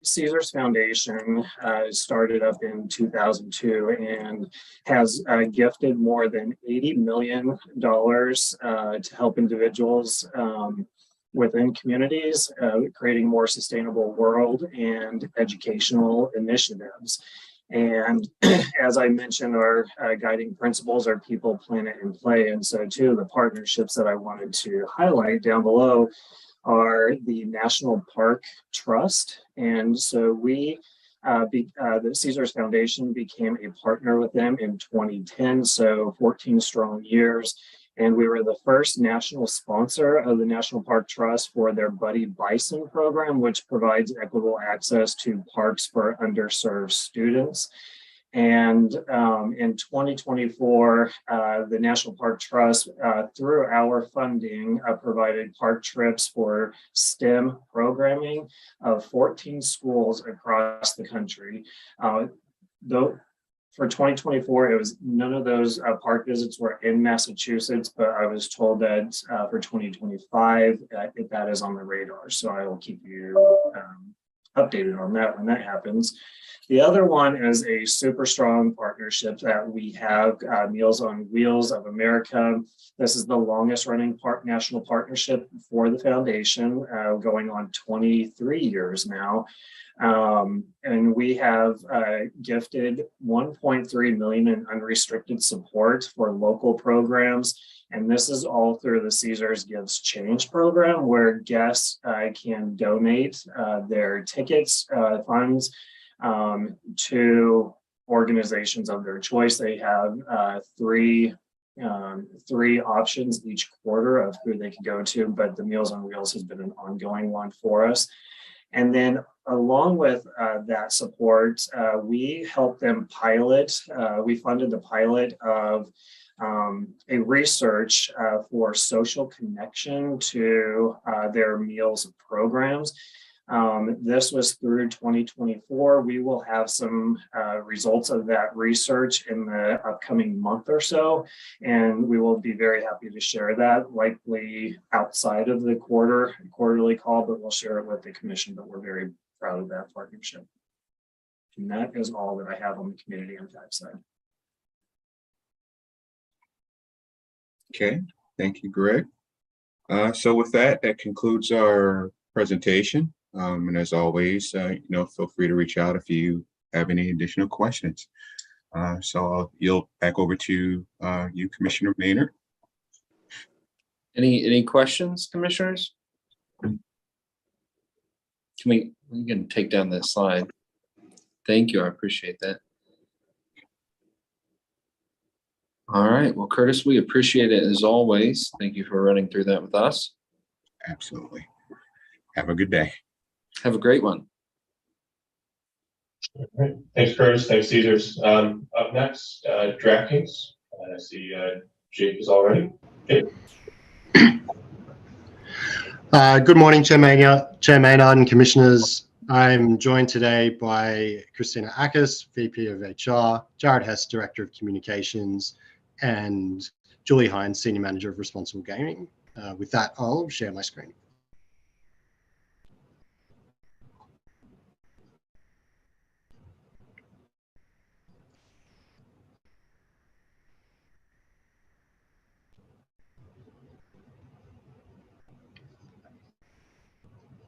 Caesars Foundation started up in 2002 and has gifted more than $80 million to help individuals within communities, creating more sustainable world and educational initiatives. And as I mentioned, our guiding principles are people, planet, and play. And so two of the partnerships that I wanted to highlight down below are the National Park Trust. And so we, the Caesars Foundation became a partner with them in 2010, so 14 strong years. And we were the first national sponsor of the National Park Trust for their Buddy Bison program, which provides equitable access to parks for underserved students. And in 2024, the National Park Trust, through our funding, provided park trips for STEM programming of 14 schools across the country. Though for 2024, it was none of those park visits were in Massachusetts, but I was told that for 2025, that is on the radar. So I will keep you updated on that when that happens. The other one is a super strong partnership that we have, Meals on Wheels of America. This is the longest running national partnership for the foundation, going on 23 years now. And we have gifted 1.3 million in unrestricted support for local programs. And this is all through the Caesars Gives Change program, where guests can donate their tickets, funds, to organizations of their choice. They have three options each quarter of who they can go to, but the Meals on Wheels has been an ongoing one for us. And then along with that support, we helped them pilot, we funded the pilot of a research for social connection to their meals programs. This was through 2024. We will have some results of that research in the upcoming month or so, and we will be very happy to share that, likely outside of the quarterly call, but we'll share it with the commission. But we're very proud of that partnership. And that is all that I have on the community impact side. Okay, thank you, Greg. So with that concludes our presentation. And as always, feel free to reach out if you have any additional questions. So I'll yield back over to you, Commissioner Maynard. Any questions, commissioners? We can take down that slide. Thank you. I appreciate that. All right. Well, Curtis, we appreciate it as always. Thank you for running through that with us. Absolutely. Have a good day. Have a great one. All right. Thanks, Curtis. Thanks, Caesars. Up next, DraftKings. I see Jake is all ready. Jake. Good morning, Chair Maynard and Commissioners. I'm joined today by Christina Akis, VP of HR, Jared Hess, Director of Communications, and Julie Hines, Senior Manager of Responsible Gaming. With that, I'll share my screen.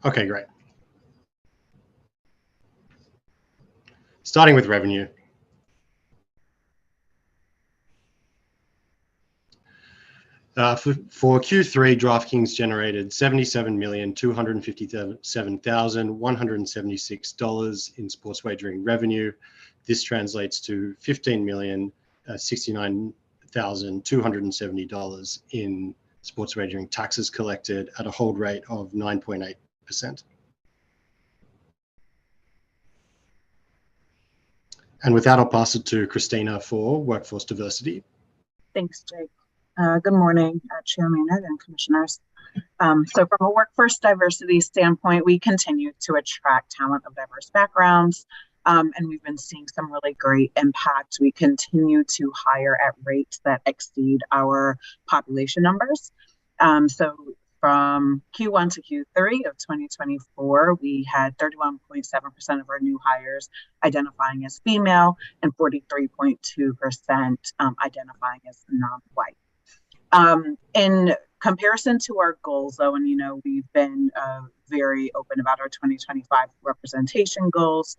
Okay, great. Starting with revenue. For Q3, DraftKings generated $77,257,176 in sports wagering revenue. This translates to $15,069,270 in sports wagering taxes collected at a hold rate of 9.8%. And with that, I'll pass it to Christina for workforce diversity. Thanks, Jake. Good morning, Chair Maynard and Commissioners. So from a workforce diversity standpoint, we continue to attract talent of diverse backgrounds, and we've been seeing some really great impact. We continue to hire at rates that exceed our population numbers. So from Q1 to Q3 of 2024, we had 31.7% of our new hires identifying as female and 43.2% identifying as non-white. In comparison to our goals, though, and we've been very open about our 2025 representation goals,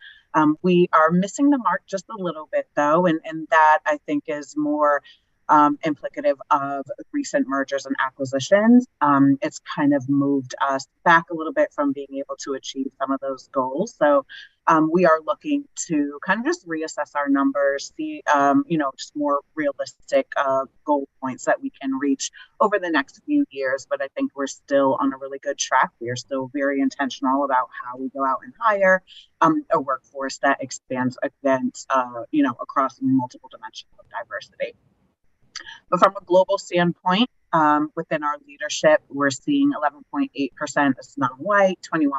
we are missing the mark just a little bit, though, and that I think is more implicative of recent mergers and acquisitions. It's kind of moved us back a little bit from being able to achieve some of those goals. So we are looking to kind of just reassess our numbers, see, just more realistic goal points that we can reach over the next few years. But I think we're still on a really good track. We are still very intentional about how we go out and hire a workforce that expands against, across multiple dimensions of diversity. But from a global standpoint, within our leadership, we're seeing 11.8% as non-white, 21%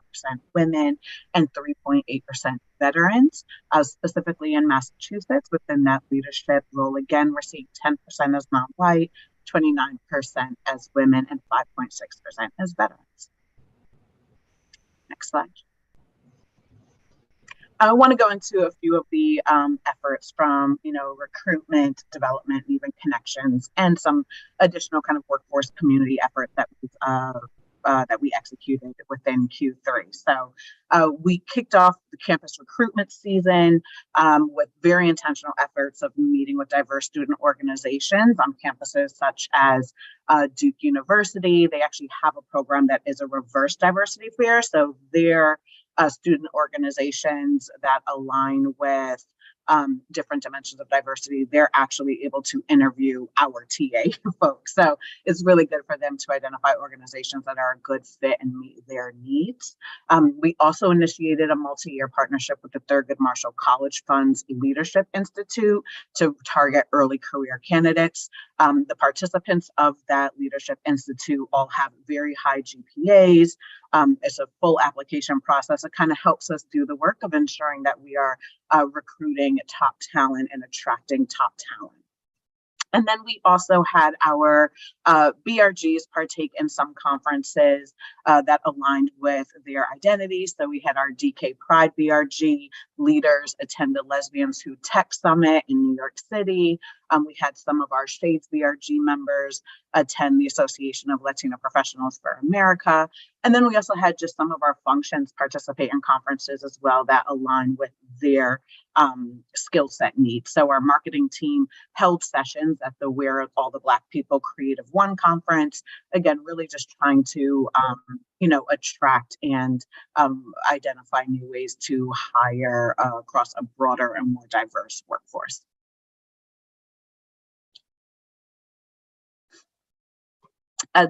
women, and 3.8% veterans. Specifically in Massachusetts, within that leadership role, again, we're seeing 10% as non-white, 29% as women, and 5.6% as veterans. Next slide. I want to go into a few of the efforts from, recruitment, development, and even connections, and some additional kind of workforce community efforts that we executed within Q3. So we kicked off the campus recruitment season with very intentional efforts of meeting with diverse student organizations on campuses such as Duke University. They actually have a program that is a reverse diversity fair. So they're student organizations that align with different dimensions of diversity, they're actually able to interview our TA folks. So it's really good for them to identify organizations that are a good fit and meet their needs. We also initiated a multi-year partnership with the Thurgood Marshall College Fund's Leadership Institute to target early career candidates. The participants of that Leadership Institute all have very high GPAs. It's a full application process. It kind of helps us do the work of ensuring that we are recruiting top talent and attracting top talent. And then we also had our BRGs partake in some conferences that aligned with their identities. So we had our DK Pride BRG leaders attend the Lesbians Who Tech Summit in New York City. We had some of our Shades BRG members attend the Association of Latino Professionals for America. And then we also had just some of our functions participate in conferences as well that align with their skill set needs. So our marketing team held sessions at the Where All the Black People Creative One conference. Again, really just trying to, attract and identify new ways to hire across a broader and more diverse workforce.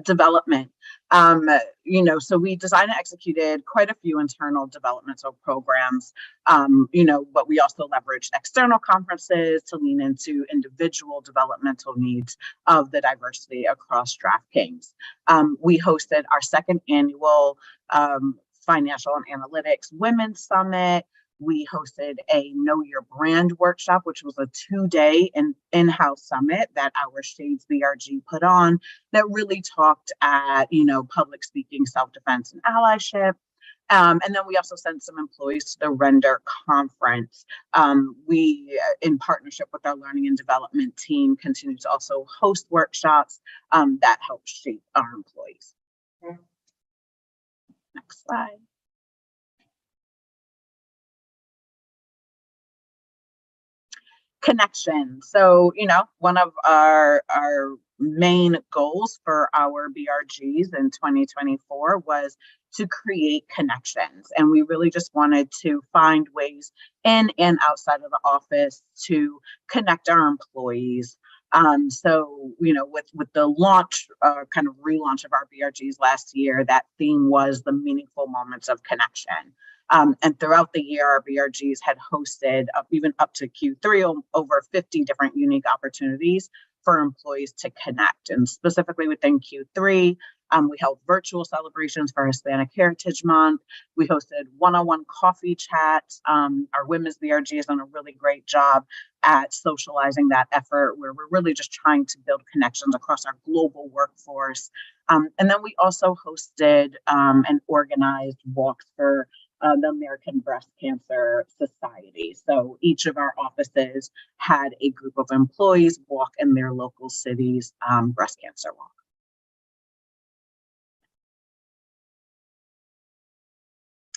Development. So we designed and executed quite a few internal developmental programs, but we also leveraged external conferences to lean into individual developmental needs of the diversity across DraftKings. We hosted our second annual Financial and Analytics Women's Summit. We hosted a Know Your Brand workshop, which was a 2-day in-house summit that our Shades BRG put on that really talked at, public speaking, self-defense, and allyship. And then we also sent some employees to the Render conference. We, in partnership with our learning and development team, continue to also host workshops that help shape our employees. Next slide. Connection. So, one of our main goals for our BRGs in 2024 was to create connections. And we really just wanted to find ways in and outside of the office to connect our employees. So, with the launch, kind of relaunch of our BRGs last year, that theme was the meaningful moments of connection. And throughout the year, our BRGs had hosted, even up to Q3, over 50 different unique opportunities for employees to connect. And specifically within Q3, we held virtual celebrations for Hispanic Heritage Month. We hosted one-on-one coffee chats. Our women's BRG has done a really great job at socializing that effort, where we're really just trying to build connections across our global workforce. And then we also hosted and organized walks for the American Breast Cancer Society. So each of our offices had a group of employees walk in their local city's breast cancer walk.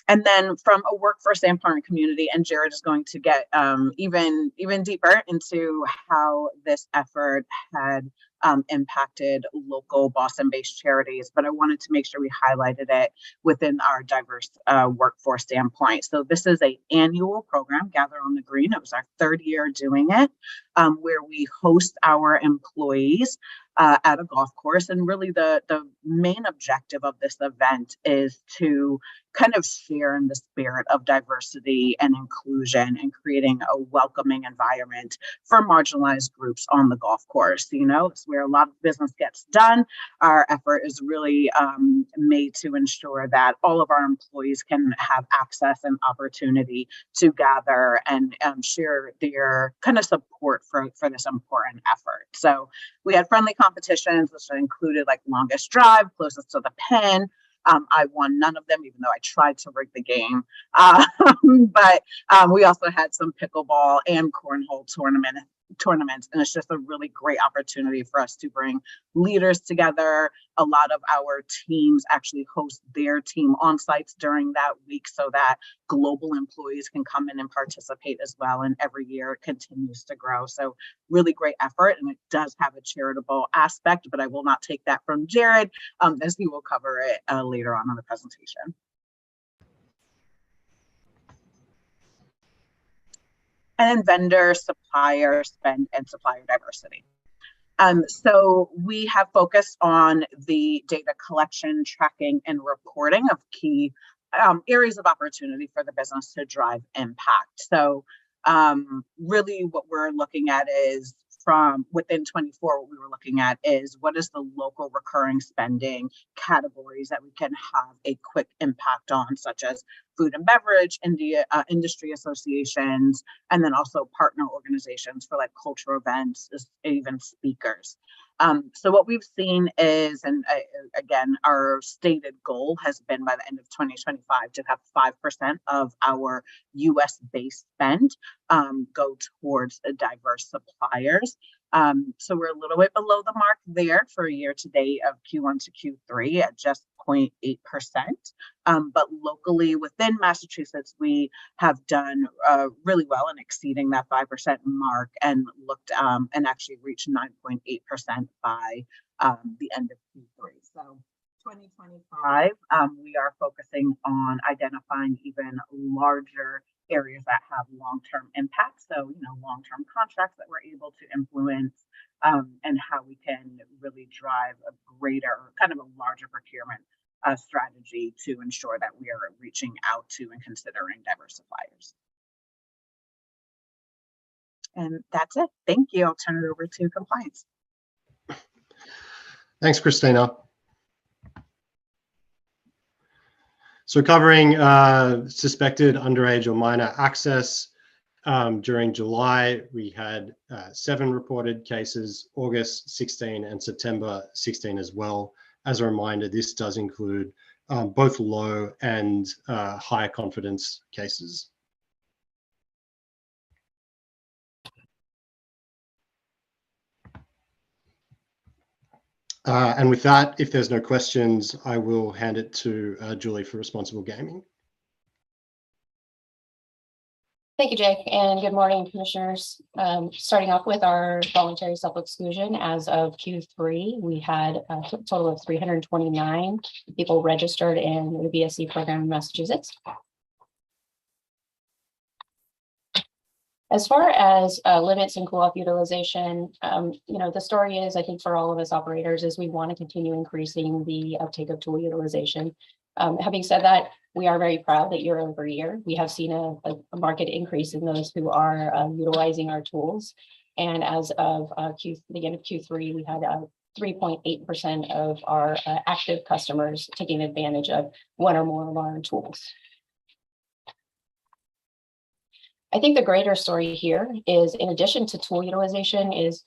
And then from a workforce standpoint, community, and Jared is going to get even deeper into how this effort had impacted local Boston-based charities, but I wanted to make sure we highlighted it within our diverse workforce standpoint. So this is an annual program, Gather on the Green. It was our third year doing it, where we host our employees at a golf course. And really the main objective of this event is to kind of share in the spirit of diversity and inclusion and creating a welcoming environment for marginalized groups on the golf course. It's where a lot of business gets done. Our effort is really made to ensure that all of our employees can have access and opportunity to gather and share their kind of support for this important effort. So we had friendly competitions, which included like longest drive, closest to the Penn. I won none of them, even though I tried to rig the game. But we also had some pickleball and cornhole tournaments, and it's just a really great opportunity for us to bring leaders together. A lot of our teams actually host their team on sites during that week so that global employees can come in and participate as well. And every year it continues to grow. So really great effort, and it does have a charitable aspect, but I will not take that from Jared, as he will cover it later on in the presentation. And then vendor, supplier spend, and supplier diversity. So we have focused on the data collection, tracking, and reporting of key areas of opportunity for the business to drive impact. So really what we're looking at is, from within 24, what we were looking at is what is the local recurring spending categories that we can have a quick impact on, such as food and beverage, industry associations, and then also partner organizations for like cultural events, even speakers. So what we've seen is, and again, our stated goal has been by the end of 2025 to have 5% of our US-based spend go towards diverse suppliers. So we're a little bit below the mark there for year to date of Q1 to Q3 at just 0.8%. But locally within Massachusetts, we have done really well in exceeding that 5% mark and looked and actually reached 9.8% by the end of Q3. So 2025, we are focusing on identifying even larger areas that have long-term impact. So, long-term contracts that we're able to influence, and how we can really drive a greater, kind of a larger procurement strategy to ensure that we are reaching out to and considering diverse suppliers. And that's it. Thank you. I'll turn it over to compliance. Thanks, Christina. So covering suspected underage or minor access, during July, we had 7 reported cases, August 16 and September 16 as well. As a reminder, this does include both low and high confidence cases. And with that, if there's no questions, I will hand it to Julie for responsible gaming. Thank you, Jake, and good morning, commissioners. Starting off with our voluntary self-exclusion, as of Q3, we had a total of 329 people registered in the BSC program in Massachusetts. As far as limits and cool-off utilization, the story is, I think, for all of us operators, is we want to continue increasing the uptake of tool utilization. Having said that, we are very proud that year over year, we have seen a market increase in those who are utilizing our tools. And as of the end of Q3, we had 3.8% of our active customers taking advantage of one or more of our tools. I think the greater story here is, in addition to tool utilization, is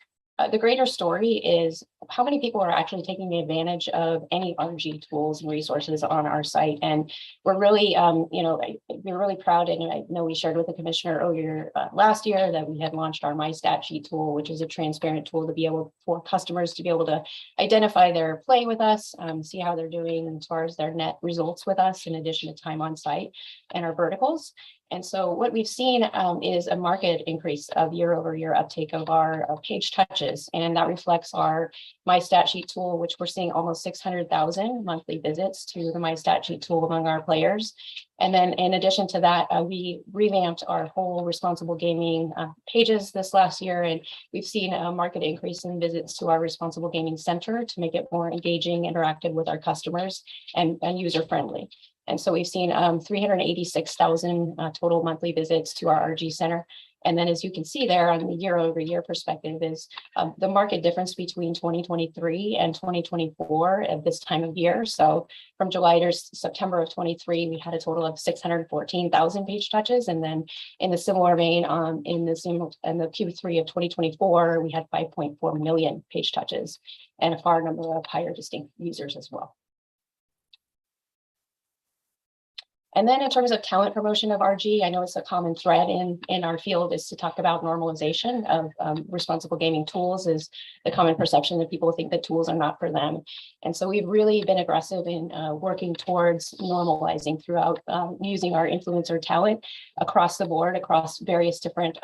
the greater story is how many people are actually taking advantage of any RG tools and resources on our site. And we're really, we're really proud, and I know we shared with the commissioner earlier last year that we had launched our My Stat Sheet tool, which is a transparent tool to be able for customers to be able to identify their play with us, see how they're doing as far as their net results with us, in addition to time on site and our verticals. And so what we've seen is a market increase of year over year uptake of our page touches. And that reflects our My Stat Sheet tool, which we're seeing almost 600,000 monthly visits to the My Stat Sheet tool among our players. And then in addition to that, we revamped our whole responsible gaming pages this last year. And we've seen a market increase in visits to our responsible gaming center to make it more engaging, interactive with our customers, and user friendly. And so we've seen 386,000 total monthly visits to our RG center. And then, as you can see there on the year over year perspective, is the market difference between 2023 and 2024 at this time of year. So from July to September of 23, we had a total of 614,000 page touches. And then in the similar vein, in the Q3 of 2024, we had 5.4 million page touches and a far number of higher distinct users as well. And then in terms of talent promotion of RG, I know it's a common thread in our field is to talk about normalization of responsible gaming tools. Is the common perception that people think that tools are not for them. And so we've really been aggressive in working towards normalizing throughout using our influencer talent across the board, across various different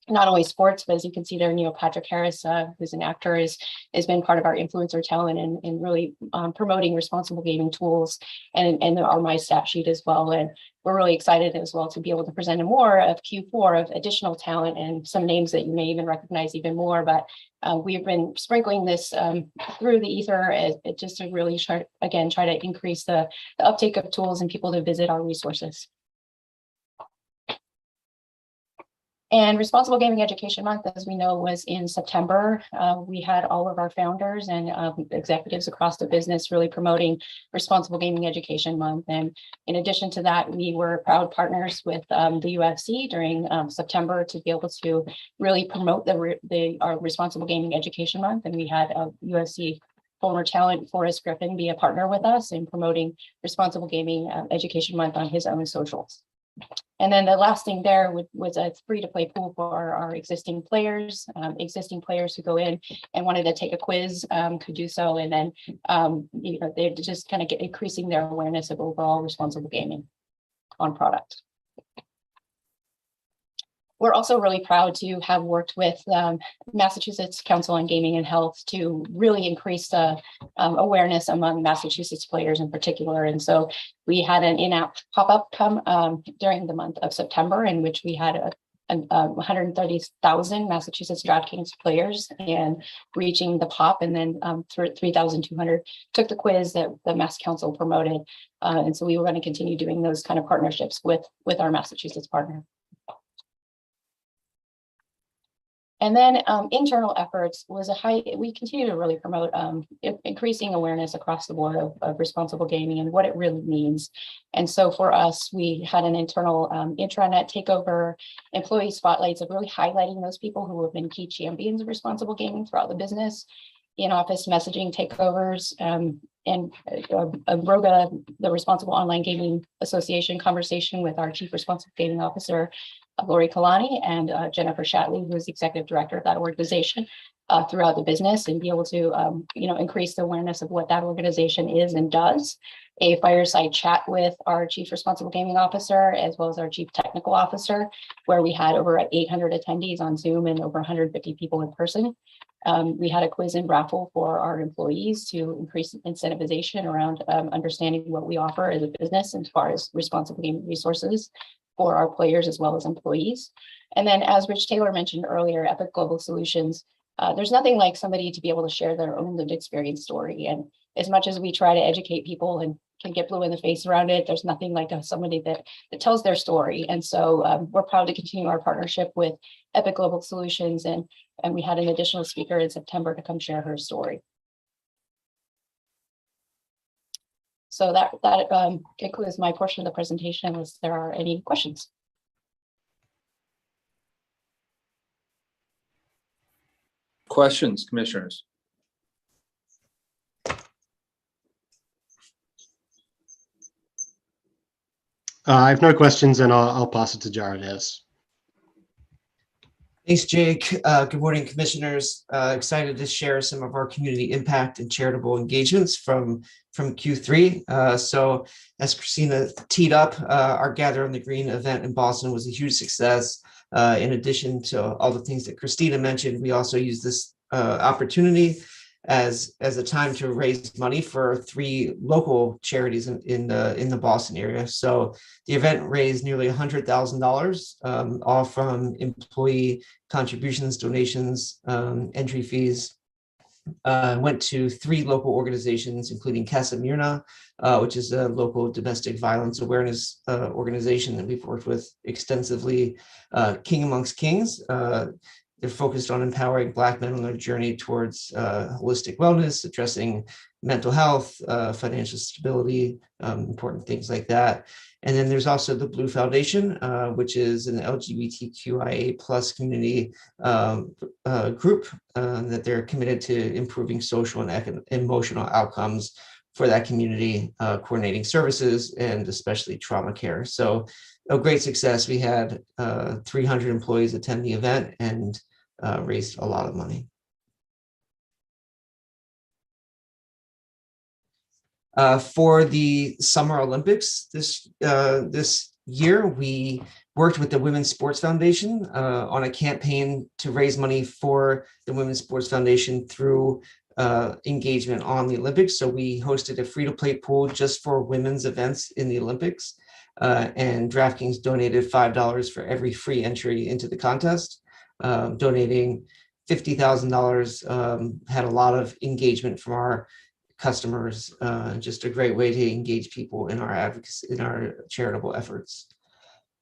not only sports, but as you can see there, Neil Patrick Harris, who's an actor, has been part of our influencer talent and really promoting responsible gaming tools and our My Stat Sheet as well. And we're really excited as well to be able to present more of Q4 of additional talent and some names that you may even recognize even more. But we've been sprinkling this through the ether just to really try to increase the uptake of tools and people to visit our resources. And Responsible Gaming Education Month, as we know, was in September. We had all of our founders and executives across the business really promoting Responsible Gaming Education Month. And in addition to that, we were proud partners with the UFC during September to be able to really promote our Responsible Gaming Education Month. And we had UFC former talent Forrest Griffin be a partner with us in promoting Responsible Gaming Education Month on his own socials. And then the last thing there was a free-to-play pool for our existing players who go in and wanted to take a quiz could do so. And then, they're just kind of increasing their awareness of overall responsible gaming on product. We're also really proud to have worked with Massachusetts Council on Gaming and Health to really increase the awareness among Massachusetts players in particular. And so we had an in-app pop-up come during the month of September, in which we had 130,000 Massachusetts DraftKings players and reaching the pop, and then 3,200 took the quiz that the Mass Council promoted. And so we were going to continue doing those kind of partnerships with our Massachusetts partner. And then internal efforts was we continue to really promote increasing awareness across the board of responsible gaming and what it really means. And so for us, we had an internal intranet takeover, employee spotlights of really highlighting those people who have been key champions of responsible gaming throughout the business, in-office messaging takeovers, and ROGA, the Responsible Online Gaming Association conversation with our Chief Responsible Gaming Officer, Lori Kalani, and Jennifer Shatley, who is the Executive Director of that organization, throughout the business and be able to, increase the awareness of what that organization is and does. A fireside chat with our Chief Responsible Gaming Officer, as well as our Chief Technical Officer, where we had over 800 attendees on Zoom and over 150 people in person. We had a quiz and raffle for our employees to increase incentivization around understanding what we offer as a business as far as responsible gaming resources for our players as well as employees. And then, as Rich Taylor mentioned earlier, Epic Global Solutions, there's nothing like somebody to be able to share their own lived experience story. And as much as we try to educate people and can get blue in the face around it, there's nothing like somebody that tells their story. And so we're proud to continue our partnership with Epic Global Solutions, and we had an additional speaker in September to come share her story. So that concludes my portion of the presentation, unless there are any questions. Questions, commissioners? I have no questions, and I'll pass it to Jared S. Thanks, Jake. Good morning, commissioners. Excited to share some of our community impact and charitable engagements from Q3. So as Christina teed up, our Gather on the Green event in Boston was a huge success. In addition to all the things that Christina mentioned, we also used this opportunity as a time to raise money for 3 local charities in the Boston area. So the event raised nearly $100,000, all from employee contributions, donations, entry fees. Went to 3 local organizations, including Casa Mirna, which is a local domestic violence awareness organization that we've worked with extensively. King Amongst Kings. They're focused on empowering Black men on their journey towards holistic wellness, addressing mental health, financial stability, important things like that. And then there's also the Blue Foundation, which is an LGBTQIA plus community group that they're committed to improving social and emotional outcomes for that community, coordinating services and especially trauma care. So a great success. We had 300 employees attend the event and raised a lot of money. For the Summer Olympics this year, we worked with the Women's Sports Foundation on a campaign to raise money for the Women's Sports Foundation through engagement on the Olympics. So we hosted a free-to-play pool just for women's events in the Olympics, and DraftKings donated $5 for every free entry into the contest. Donating $50,000, had a lot of engagement from our customers, just a great way to engage people in our advocacy, in our charitable efforts.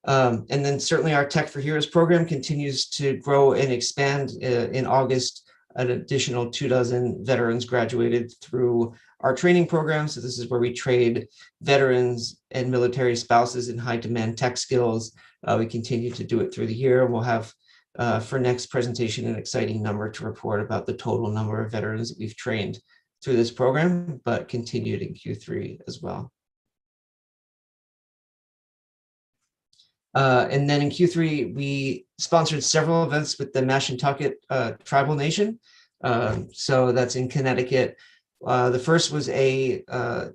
And then certainly our Tech for Heroes program continues to grow and expand. In August, an additional 24 veterans graduated through our training program. So this is where we trade veterans and military spouses in high demand tech skills. We continue to do it through the year. We'll have for next presentation an exciting number to report about the total number of veterans that we've trained through this program, but continued in Q3 as well. And then in Q3, we sponsored several events with the Mashantucket Tribal Nation. So that's in Connecticut. The first was a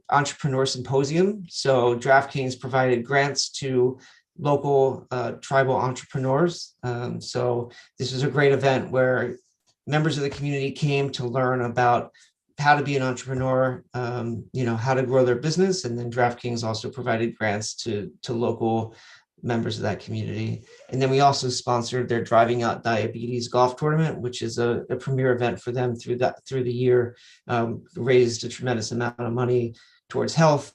entrepreneur symposium. So DraftKings provided grants to local tribal entrepreneurs. So this was a great event where members of the community came to learn about how to be an entrepreneur, how to grow their business. And then DraftKings also provided grants to local members of that community. And then we also sponsored their Driving Out Diabetes golf tournament, which is a premier event for them through the year. Raised a tremendous amount of money towards health,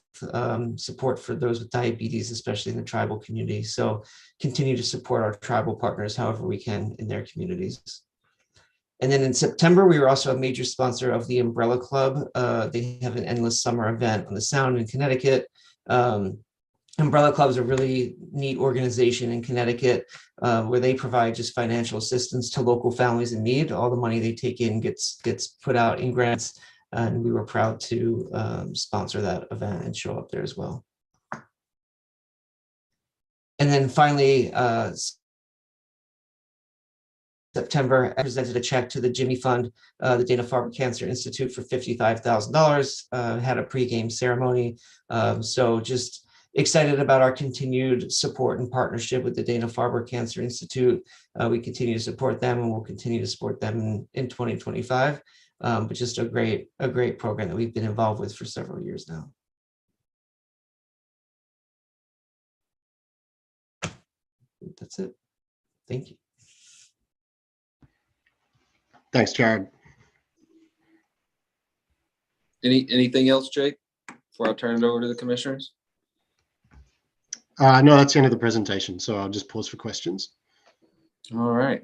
support for those with diabetes, especially in the tribal community. So continue to support our tribal partners however we can in their communities. And then in September, we were also a major sponsor of the Umbrella Club. They have an endless summer event on the Sound in Connecticut. Umbrella Club is a really neat organization in Connecticut where they provide just financial assistance to local families in need. All the money they take in gets put out in grants, and we were proud to sponsor that event and show up there as well. And then finally, September, I presented a check to the Jimmy Fund, the Dana-Farber Cancer Institute, for $55,000, had a pregame ceremony. So just excited about our continued support and partnership with the Dana-Farber Cancer Institute. We continue to support them, and we'll continue to support them in 2025. But just a great program that we've been involved with for several years now. That's it. Thank you. Thanks, Jared. Anything else, Jake, before I turn it over to the commissioners? No, that's the end of the presentation. So I'll just pause for questions. All right.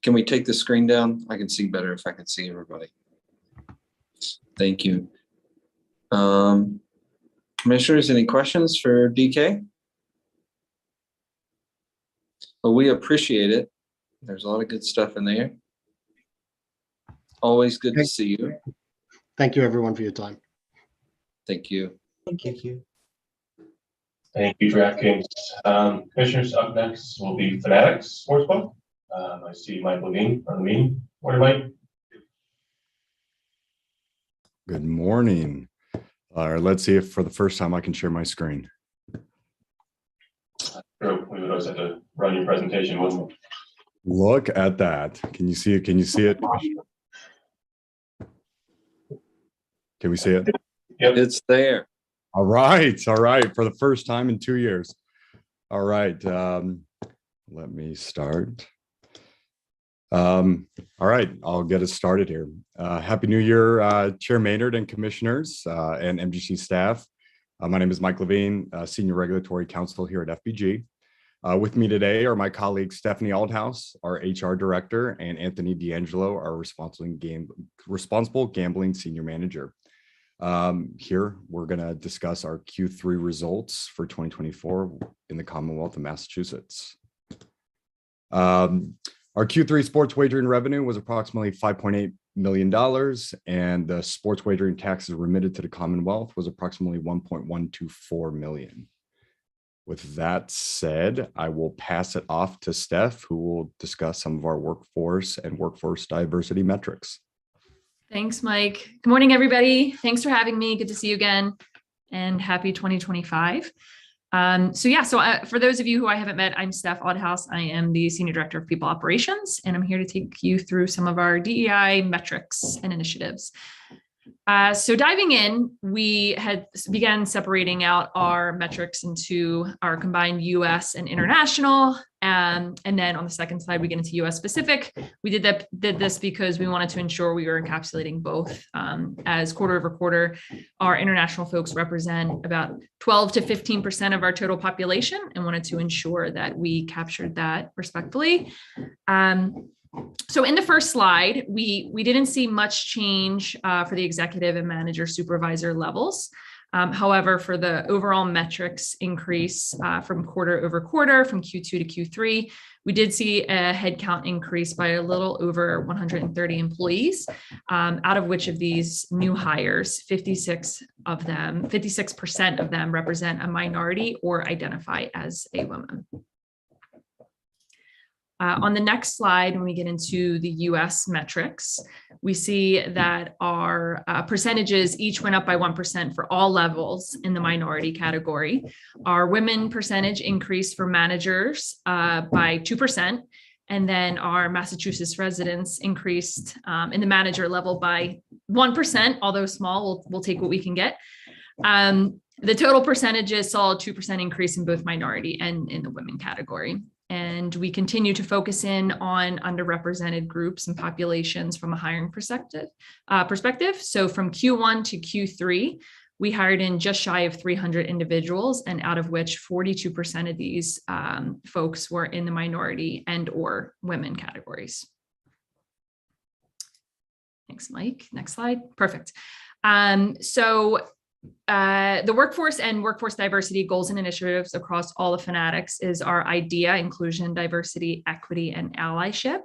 Can we take the screen down? I can see better if I can see everybody. Thank you. Commissioners, any questions for DK? Well, we appreciate it. There's a lot of good stuff in there. Always good to see you. Thank you, everyone, for your time. Thank you. Thank you. Thank you, DraftKings. Commissioners, up next will be Fanatics Sportsbook. I see Mike Levine on the meeting. Morning, Mike. Good morning. All right, let's see if for the first time I can share my screen. True. We would always have to run your presentation, wouldn't we? Look at that. Can you see it? Can you see it? Can we see it? Yep. It's there. All right. All right. For the first time in 2 years. All right. Let me start. All right. I'll get us started here. Happy New Year, Chair Maynard and commissioners and MGC staff. My name is Mike Levine, Senior Regulatory Counsel here at FBG. With me today are my colleagues Stephanie Aldhouse, our HR Director, and Anthony D'Angelo, our Responsible Gambling Senior Manager. Here, we're going to discuss our Q3 results for 2024 in the Commonwealth of Massachusetts. Our Q3 sports wagering revenue was approximately $5.8 million, and the sports wagering taxes remitted to the Commonwealth was approximately $1.124 million. With that said, I will pass it off to Steph, who will discuss some of our workforce and workforce diversity metrics. Thanks, Mike. Good morning, everybody. Thanks for having me. Good to see you again, and happy 2025. For those of you who I haven't met, I'm Steph Aldhouse. I am the Senior Director of People Operations, and I'm here to take you through some of our DEI metrics and initiatives. So diving in, we had began separating out our metrics into our combined US and international. And then on the second slide, we get into US specific. We did this because we wanted to ensure we were encapsulating both, as quarter over quarter, our international folks represent about 12 to 15% of our total population, and wanted to ensure that we captured that respectfully. So in the first slide, we didn't see much change for the executive and manager supervisor levels. However, for the overall metrics increase from quarter over quarter, from Q2 to Q3, we did see a headcount increase by a little over 130 employees, out of which of these new hires, 56% of them represent a minority or identify as a woman. On the next slide, when we get into the US metrics, we see that our percentages each went up by 1% for all levels in the minority category. Our women percentage increased for managers by 2%, and then our Massachusetts residents increased in the manager level by 1%, although small, we'll take what we can get. The total percentages saw a 2% increase in both minority and in the women category. And we continue to focus in on underrepresented groups and populations from a hiring perspective. So from Q1 to Q3, we hired in just shy of 300 individuals, and out of which 42% of these folks were in the minority and or women categories. Thanks, Mike. Next slide. Perfect. The workforce and workforce diversity goals and initiatives across all of Fanatics is our IDEA: inclusion, diversity, equity, and allyship.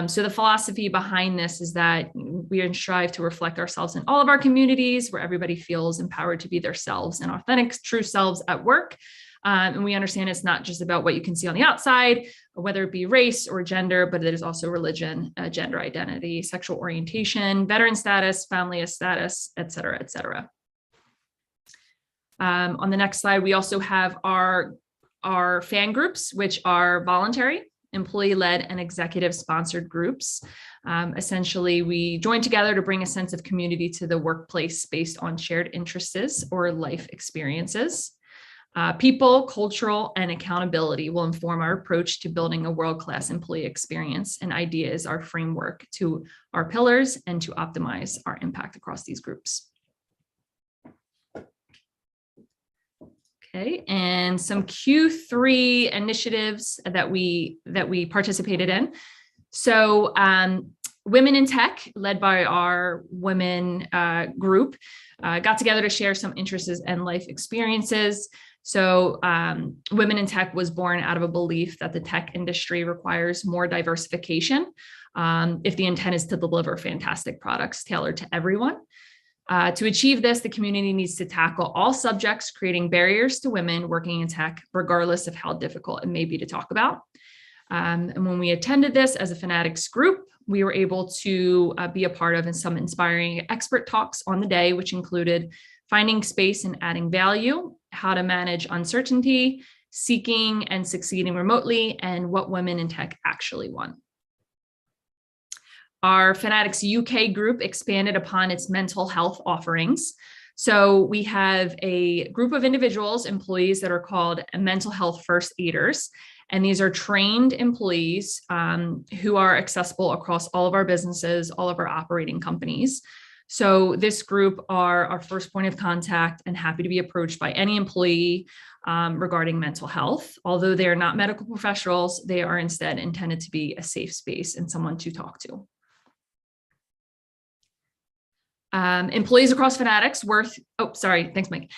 So the philosophy behind this is that we strive to reflect ourselves in all of our communities, where everybody feels empowered to be themselves and authentic, true selves at work. And we understand it's not just about what you can see on the outside, whether it be race or gender, but it is also religion, gender identity, sexual orientation, veteran status, family status, et cetera, et cetera. On the next slide, we also have our fan groups, which are voluntary, employee-led, and executive-sponsored groups. Essentially, we join together to bring a sense of community to the workplace based on shared interests or life experiences. People, cultural, and accountability will inform our approach to building a world-class employee experience, and IDEA is our framework to our pillars and to optimize our impact across these groups. Okay, and some Q3 initiatives that we participated in. So Women in Tech, led by our women group, got together to share some interests and life experiences. So Women in Tech was born out of a belief that the tech industry requires more diversification if the intent is to deliver fantastic products tailored to everyone. To achieve this, the community needs to tackle all subjects, creating barriers to women working in tech, regardless of how difficult it may be to talk about. And when we attended this as a Fanatics group, we were able to be a part of some inspiring expert talks on the day, which included finding space and adding value, how to manage uncertainty, seeking and succeeding remotely, and what women in tech actually want. Our Fanatics UK group expanded upon its mental health offerings. So we have a group of individuals, employees that are called mental health first aiders. And these are trained employees who are accessible across all of our businesses, all of our operating companies. So this group are our first point of contact and happy to be approached by any employee regarding mental health. Although they are not medical professionals, they are instead intended to be a safe space and someone to talk to. Employees across Fanatics thanks, Mike.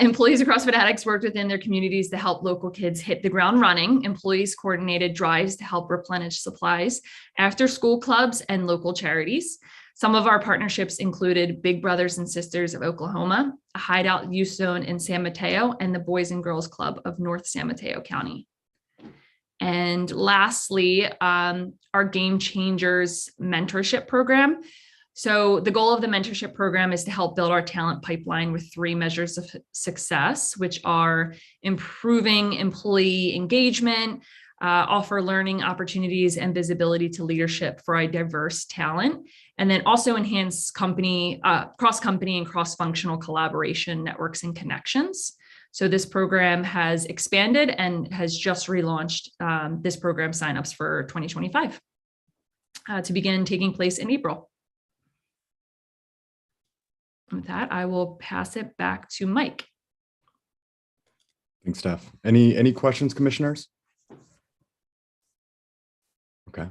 Employees across Fanatics worked within their communities to help local kids hit the ground running. Employees coordinated drives to help replenish supplies, after school clubs, and local charities. Some of our partnerships included Big Brothers and Sisters of Oklahoma, a hideout youth zone in San Mateo, and the Boys and Girls Club of North San Mateo County. And lastly, our Game Changers mentorship program. So the goal of the mentorship program is to help build our talent pipeline with 3 measures of success, which are improving employee engagement, offer learning opportunities and visibility to leadership for a diverse talent, and then also enhance cross-company and cross-functional collaboration networks and connections. So this program has expanded and has just relaunched this program signups for 2025 to begin taking place in April. With that, I will pass it back to Mike. Thanks, Steph. Any questions, commissioners? Okay.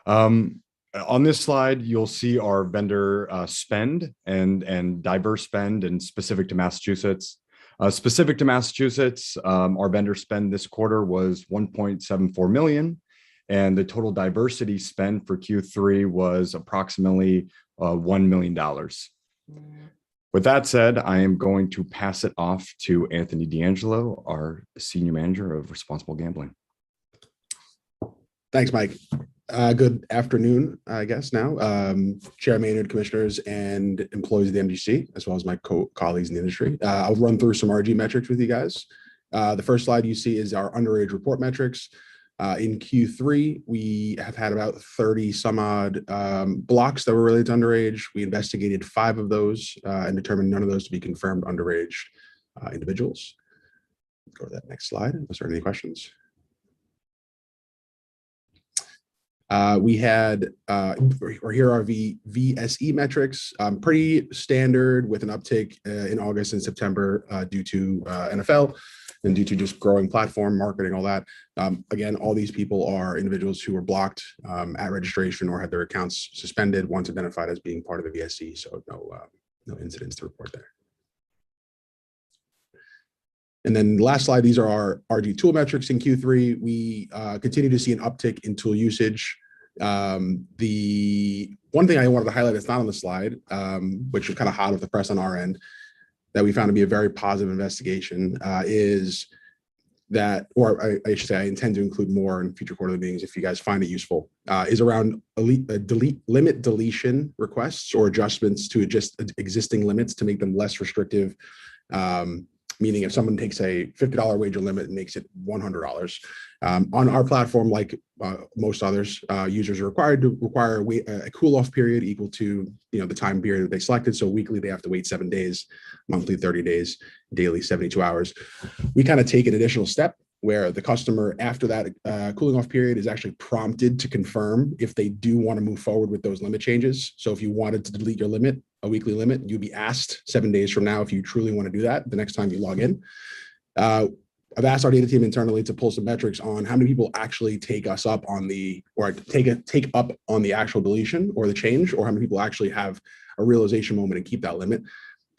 On this slide, you'll see our vendor spend and diverse spend and specific to Massachusetts. Specific to Massachusetts, our vendor spend this quarter was 1.74 million, and the total diversity spend for Q3 was approximately $1 million. With that said, I am going to pass it off to Anthony D'Angelo, our Senior Manager of Responsible Gambling. Thanks, Mike. Good afternoon, I guess now. Chair Maynard, commissioners, and employees of the MGC, as well as my colleagues in the industry. I'll run through some RG metrics with you guys. The first slide you see is our underage report metrics. In Q3, we have had about 30 some odd blocks that were related to underage. We investigated 5 of those and determined none of those to be confirmed underage individuals. Go to that next slide. Unless there are any questions. We had, or here are VSE metrics, pretty standard with an uptick in August and September due to NFL and due to just growing platform marketing, all that. Again, all these people are individuals who were blocked at registration or had their accounts suspended once identified as being part of the VSE, so no incidents to report there. And then the last slide, these are our RG tool metrics in Q3. We continue to see an uptick in tool usage. The one thing I wanted to highlight that's not on the slide, which is kind of hot off the press on our end, that we found to be a very positive investigation, is that, or I should say, I intend to include more in future quarterly meetings if you guys find it useful, is around limit deletion requests or adjustments to just existing limits to make them less restrictive. Meaning if someone takes a $50 wager limit and makes it $100, on our platform, like most others, users are required to require a cool-off period equal to the time period that they selected. So weekly, they have to wait 7 days, monthly 30 days, daily 72 hours. We kind of take an additional step where the customer, after that cooling off period, is actually prompted to confirm if they do want to move forward with those limit changes. So if you wanted to delete your limit, a weekly limit, you'd be asked 7 days from now if you truly want to do that the next time you log in. I've asked our data team internally to pull some metrics on how many people actually take us up on the, or take up on the actual deletion or the change, or how many people actually have a realization moment and keep that limit.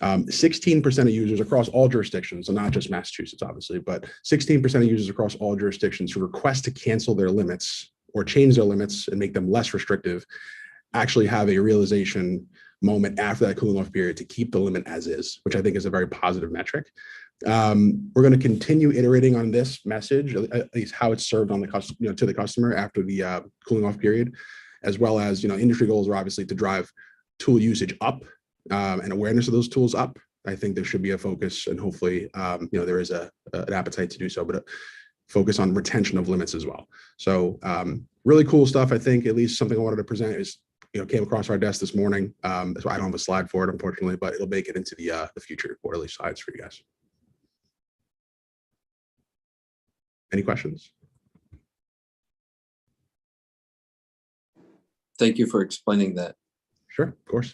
16% of users across all jurisdictions, so not just Massachusetts, obviously, but 16% of users across all jurisdictions who request to cancel their limits or change their limits and make them less restrictive actually have a realization moment after that cooling off period to keep the limit as is, which I think is a very positive metric. We're going to continue iterating on this message, at least how it's served on the customer, to the customer after the cooling off period, as well as industry goals are obviously to drive tool usage up and awareness of those tools up. I think there should be a focus, and hopefully, there is an appetite to do so, but a focus on retention of limits as well. So really cool stuff. I think at least something I wanted to present is, came across our desk this morning. So I don't have a slide for it, unfortunately, but it'll make it into the future quarterly slides for you guys. Any questions? Thank you for explaining that. Sure, of course.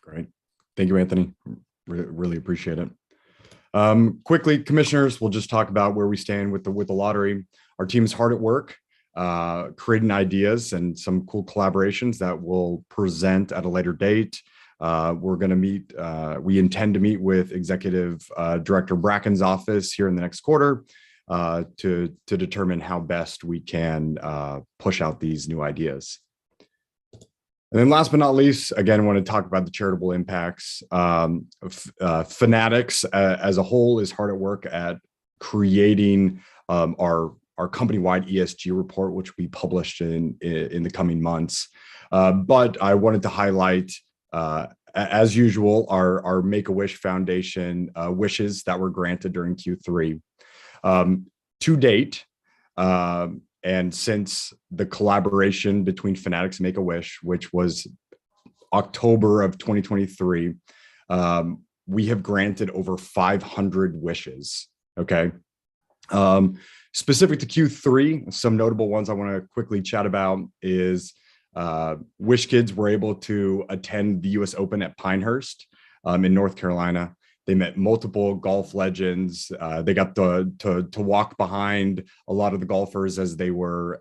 Great. Thank you, Anthony. Really appreciate it. Quickly, commissioners, we'll just talk about where we stand with the lottery. Our team's hard at work, creating ideas and some cool collaborations that we'll present at a later date. We're going to meet, we intend to meet with Executive Director Bracken's office here in the next quarter to determine how best we can push out these new ideas. And then last but not least, again, I want to talk about the charitable impacts. Fanatics as a whole is hard at work at creating our company-wide ESG report, which we published in the coming months. But I wanted to highlight, as usual, our Make-A-Wish Foundation wishes that were granted during Q3. To date, and since the collaboration between Fanatics and Make-A-Wish, which was October of 2023, we have granted over 500 wishes, okay? Specific to Q3, some notable ones I want to quickly chat about is Wish Kids were able to attend the US Open at Pinehurst in North Carolina. They met multiple golf legends. They got to walk behind a lot of the golfers as they were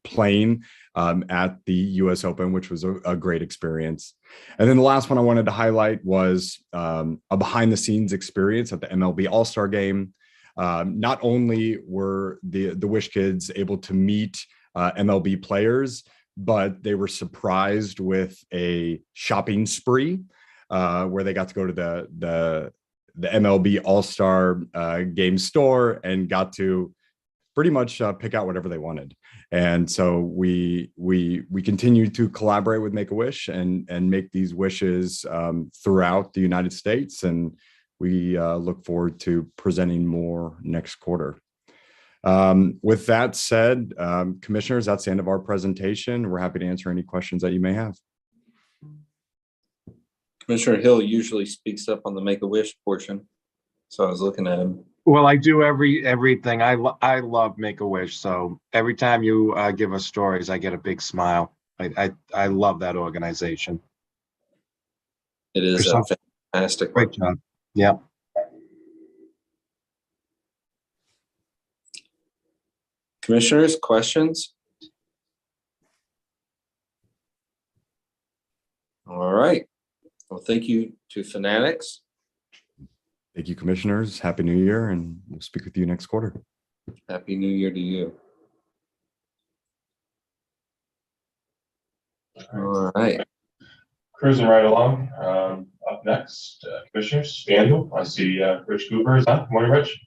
playing at the US Open, which was a great experience. And then the last one I wanted to highlight was a behind the scenes experience at the MLB All-Star Game. Not only were the Wish Kids able to meet MLB players, but they were surprised with a shopping spree where they got to go to the MLB All-Star Game store and got to pretty much pick out whatever they wanted. And so we continue to collaborate with Make-A-Wish and make these wishes throughout the United States. And we look forward to presenting more next quarter. With that said, commissioners, that's the end of our presentation. We're happy to answer any questions that you may have. Commissioner Hill usually speaks up on the Make-A-Wish portion, so I was looking at him. Well, I do everything. I love Make-A-Wish. So every time you give us stories, I get a big smile. I love that organization. It is a fantastic. Great job. Yeah. Commissioners, questions? All right. Well, thank you to Fanatics. Thank you, commissioners. Happy New Year, and we'll speak with you next quarter. Happy New Year to you. All right. Cruising right along. Up next, Commissioners, FanDuel. I see Rich Cooper is on. Good morning, Rich.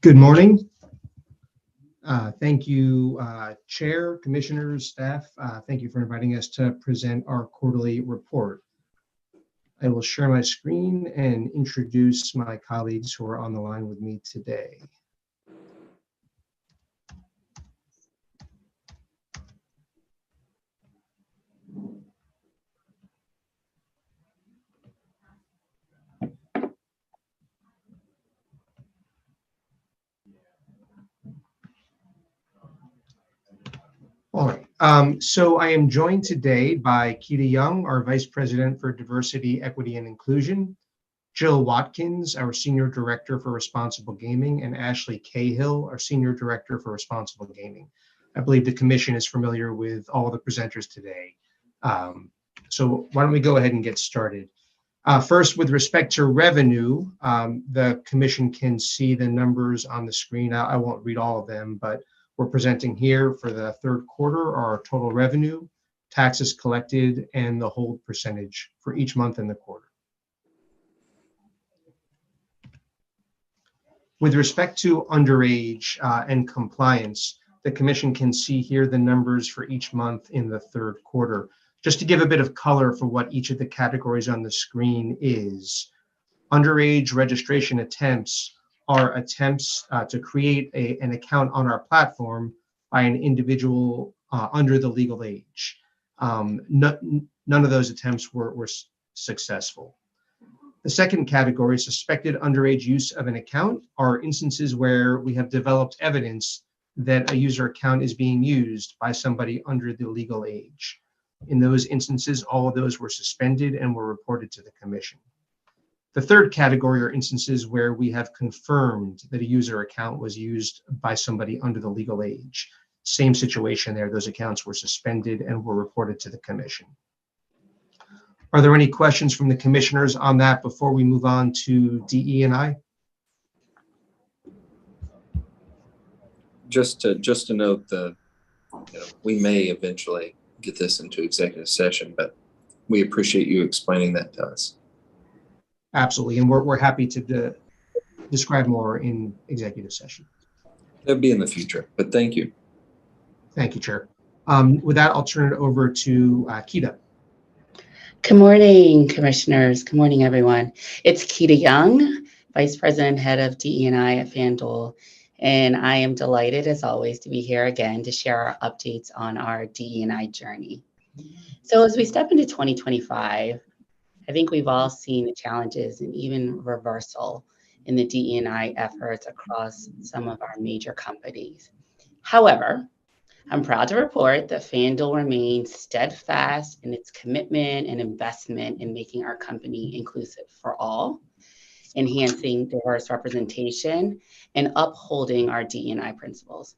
Good morning. Thank you, Chair, Commissioners, staff. Thank you for inviting us to present our quarterly report. I will share my screen and introduce my colleagues who are on the line with me today. All right, so I am joined today by Keita Young, our Vice President for Diversity, Equity, and Inclusion, Jill Watkins, our Senior Director for Responsible Gaming, and Ashley Cahill, our Senior Director for Responsible Gaming. I believe the Commission is familiar with all the presenters today. So why don't we go ahead and get started. First, with respect to revenue, the Commission can see the numbers on the screen. I won't read all of them, but we're presenting here for the third quarter our total revenue, taxes collected, and the hold percentage for each month in the quarter. With respect to underage and compliance, the Commission can see here the numbers for each month in the third quarter. Just to give a bit of color for what each of the categories on the screen is, underage registration attempts are attempts to create an account on our platform by an individual under the legal age. None of those attempts were successful. The second category, suspected underage use of an account, are instances where we have developed evidence that a user account is being used by somebody under the legal age. In those instances, all of those were suspended and were reported to the Commission. The third category are instances where we have confirmed that a user account was used by somebody under the legal age. Same situation there, those accounts were suspended and were reported to the Commission. Are there any questions from the Commissioners on that before we move on to DE&I? Just to note that we may eventually get this into executive session, but we appreciate you explaining that to us. Absolutely, and we're happy to describe more in executive session. That'll be in the future, but thank you. Thank you, Chair. With that, I'll turn it over to Keita. Good morning, Commissioners. Good morning, everyone. It's Keita Young, Vice President, Head of DE&I at FanDuel, and I am delighted, as always, to be here again to share our updates on our DE&I journey. So as we step into 2025, I think we've all seen the challenges and even reversal in the DE&I efforts across some of our major companies. However, I'm proud to report that FanDuel remains steadfast in its commitment and investment in making our company inclusive for all, enhancing diverse representation, and upholding our DE&I principles.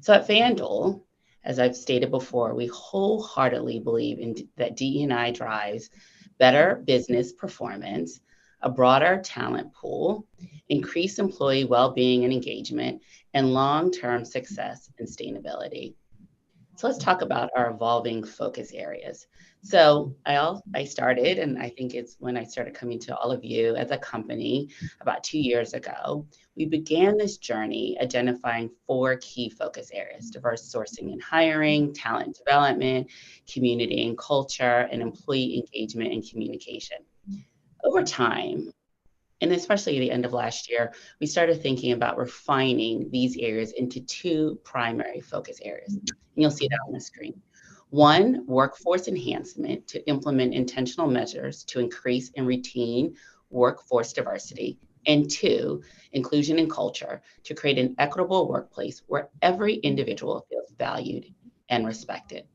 So at FanDuel, as I've stated before, we wholeheartedly believe that DE&I drives better business performance, a broader talent pool, increased employee well-being and engagement, and long-term success and sustainability. So let's talk about our evolving focus areas. So I started, and I think it's when I started coming to all of you as a company about 2 years ago, we began this journey identifying 4 key focus areas: diverse sourcing and hiring, talent development, community and culture, and employee engagement and communication. Over time, and especially the end of last year, we started thinking about refining these areas into 2 primary focus areas. And you'll see that on the screen. 1, workforce enhancement to implement intentional measures to increase and retain workforce diversity. And 2, inclusion and culture to create an equitable workplace where every individual feels valued and respected.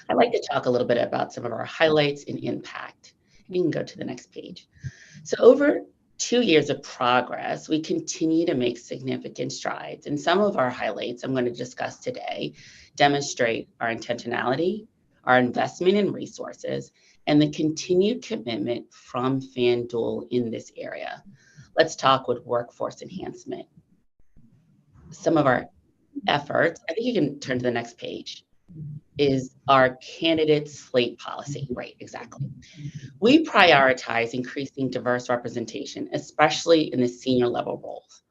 I'd like to talk a little bit about some of our highlights and impact. You can go to the next page. So over 2 years of progress, we continue to make significant strides. And some of our highlights I'm going to discuss today demonstrate our intentionality, our investment in resources, and the continued commitment from FanDuel in this area. Let's talk with workforce enhancement. Some of our efforts, I think you can turn to the next page. is our candidate slate policy. Right, exactly. We prioritize increasing diverse representation, especially in the senior level roles.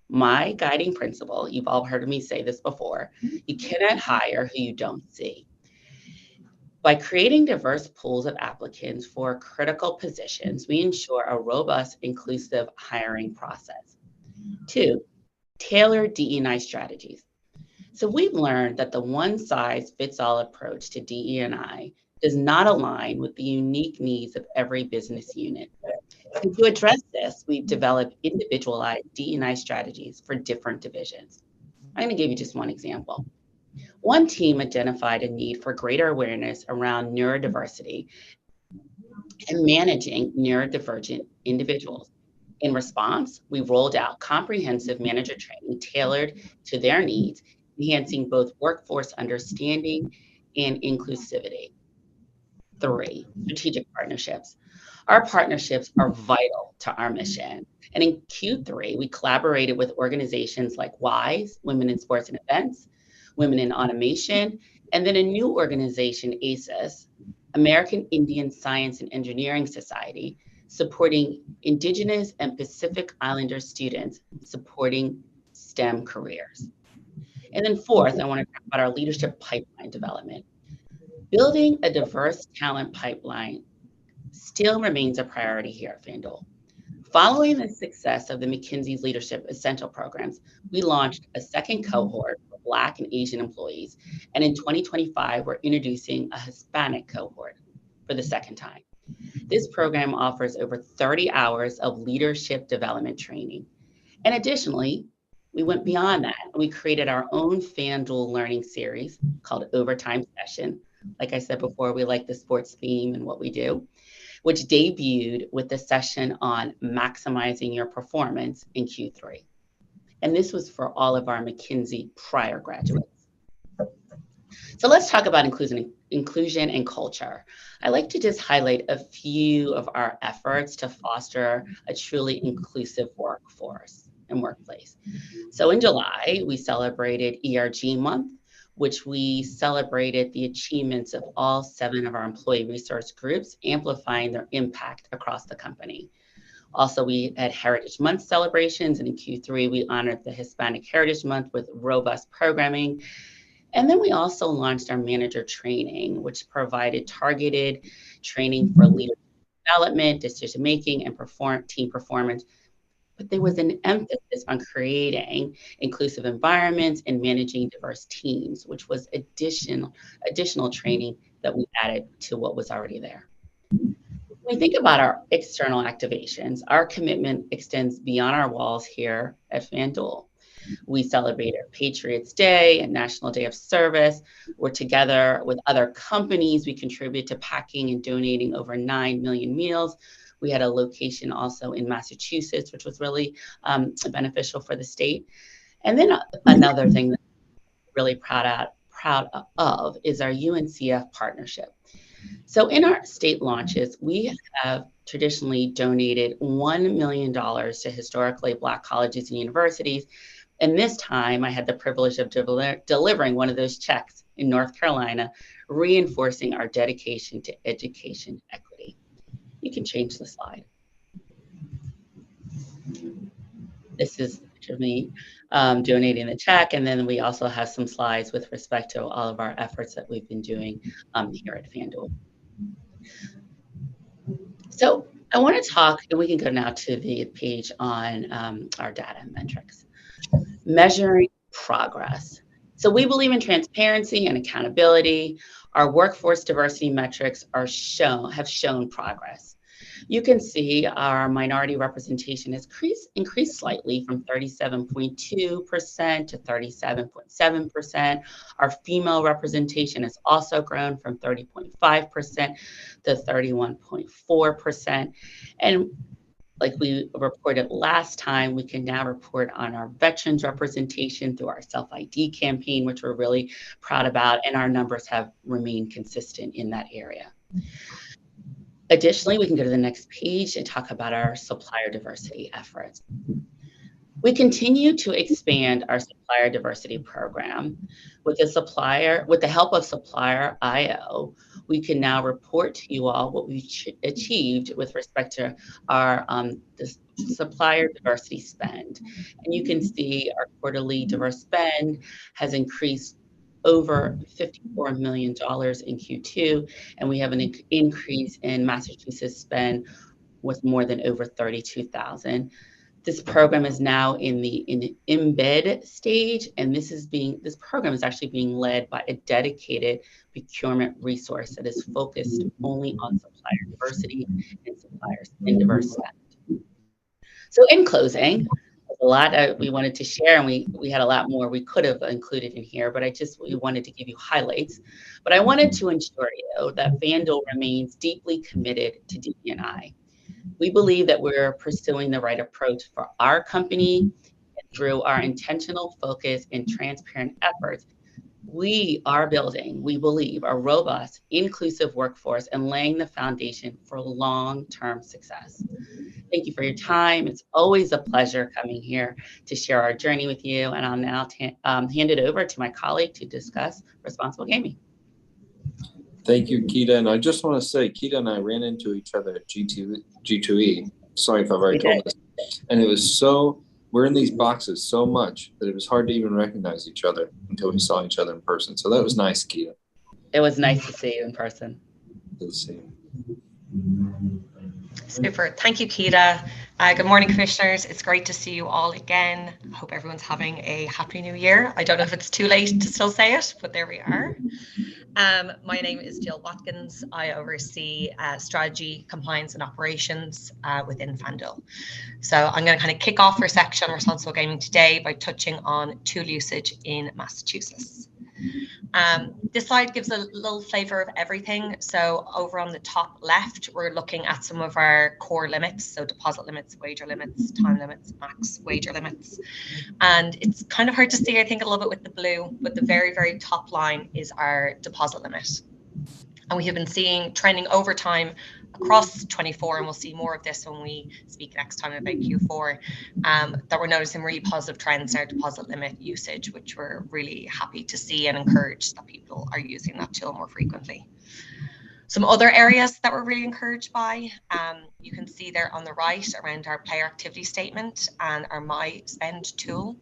My guiding principle, you've all heard me say this before, you cannot hire who you don't see. By creating diverse pools of applicants for critical positions, we ensure a robust, inclusive hiring process. 2, tailored DE&I strategies. So we've learned that the one-size-fits-all approach to DE&I does not align with the unique needs of every business unit. And to address this, we've developed individualized DE&I strategies for different divisions. I'm going to give you just one example. One team identified a need for greater awareness around neurodiversity and managing neurodivergent individuals. In response, we rolled out comprehensive manager training tailored to their needs, enhancing both workforce understanding and inclusivity. 3, strategic partnerships. Our partnerships are vital to our mission. And in Q3, we collaborated with organizations like WISE, Women in Sports and Events, Women in Automation, and then a new organization, ACES, American Indian Science and Engineering Society, supporting Indigenous and Pacific Islander students supporting STEM careers. And then 4th, I want to talk about our leadership pipeline development. Building a diverse talent pipeline still remains a priority here at FanDuel. Following the success of the McKinsey's Leadership Essential programs, we launched a second cohort for Black and Asian employees. And in 2025, we're introducing a Hispanic cohort for the second time. This program offers over 30 hours of leadership development training. And additionally, we went beyond that. We created our own FanDuel learning series called Overtime Session. Like I said before, we like the sports theme and what we do, which debuted with the session on maximizing your performance in Q3. And this was for all of our McKinsey prior graduates. So let's talk about inclusion and culture. I like to just highlight a few of our efforts to foster a truly inclusive workforce and workplace. So in July, we celebrated ERG Month, which we celebrated the achievements of all 7 of our employee resource groups, amplifying their impact across the company. Also, we had Heritage Month celebrations, and in Q3, we honored the Hispanic Heritage Month with robust programming. And then we also launched our manager training, which provided targeted training for leadership development, decision-making, and team performance. But there was an emphasis on creating inclusive environments and managing diverse teams, which was additional training that we added to what was already there. When we think about our external activations, our commitment extends beyond our walls here at FanDuel. We celebrated Patriots Day and National Day of Service. We're together with other companies. We contribute to packing and donating over 9 million meals. We had a location also in Massachusetts, which was really beneficial for the state. And then another thing that we're really proud of is our UNCF partnership. So in our state launches, we have traditionally donated $1 million to historically Black colleges and universities. And this time I had the privilege of delivering one of those checks in North Carolina, reinforcing our dedication to education equity. You can change the slide. This is me donating the check. And then we also have some slides with respect to all of our efforts that we've been doing here at FanDuel. So I want to talk, and we can go now to the page on our data and metrics. Measuring progress. So we believe in transparency and accountability. Our workforce diversity metrics have shown progress. You can see our minority representation has increased slightly from 37.2% to 37.7%. Our female representation has also grown from 30.5% to 31.4%. And like we reported last time, we can now report on our veterans representation through our self-ID campaign, which we're really proud about, and our numbers have remained consistent in that area. Additionally, we can go to the next page and talk about our supplier diversity efforts. We continue to expand our supplier diversity program. With the help of Supplier IO, we can now report to you all what we've achieved with respect to our the supplier diversity spend. And you can see our quarterly diverse spend has increased over $54 million in Q2, and we have an increase in Massachusetts spend with more than over 32,000. This program is now in the embed stage, and this program is actually being led by a dedicated procurement resource that is focused only on supplier diversity and suppliers in diverse spend. So in closing, a lot we wanted to share, and we had a lot more we could have included in here, but we wanted to give you highlights. But I wanted to ensure you that FanDuel remains deeply committed to DE&I. We believe that we're pursuing the right approach for our company, and through our intentional focus and transparent efforts, we are building, we believe, a robust, inclusive workforce and laying the foundation for long-term success. Thank you for your time. It's always a pleasure coming here to share our journey with you. And I'll now hand it over to my colleague to discuss responsible gaming. Thank you, Keita. And I just want to say, Keita and I ran into each other at G2E. Sorry if I've already told this. And it was we're in these boxes so much that it was hard to even recognize each other until we saw each other in person. So that was nice, Keita. It was nice to see you in person. Good to see you. Super. Thank you, Keita. Good morning, commissioners. It's great to see you all again. I hope everyone's having a happy new year. I don't know if it's too late to still say it, but there we are. My name is Jill Watkins. I oversee strategy, compliance, and operations within FanDuel. So I'm going to kind of kick off our section on responsible gaming today by touching on tool usage in Massachusetts. This slide gives a little flavor of everything. So over on the top left, we're looking at some of our core limits. So deposit limits, wager limits, time limits, max wager limits. And it's kind of hard to see, I think, a little bit with the blue, but the very, very top line is our deposit limit. And we have been seeing trending over time across 24, and we'll see more of this when we speak next time about Q4, that we're noticing really positive trends in our deposit limit usage, which we're really happy to see and encourage that people are using that tool more frequently. Some other areas that we're really encouraged by, you can see there on the right around our player activity statement and our My Spend tool.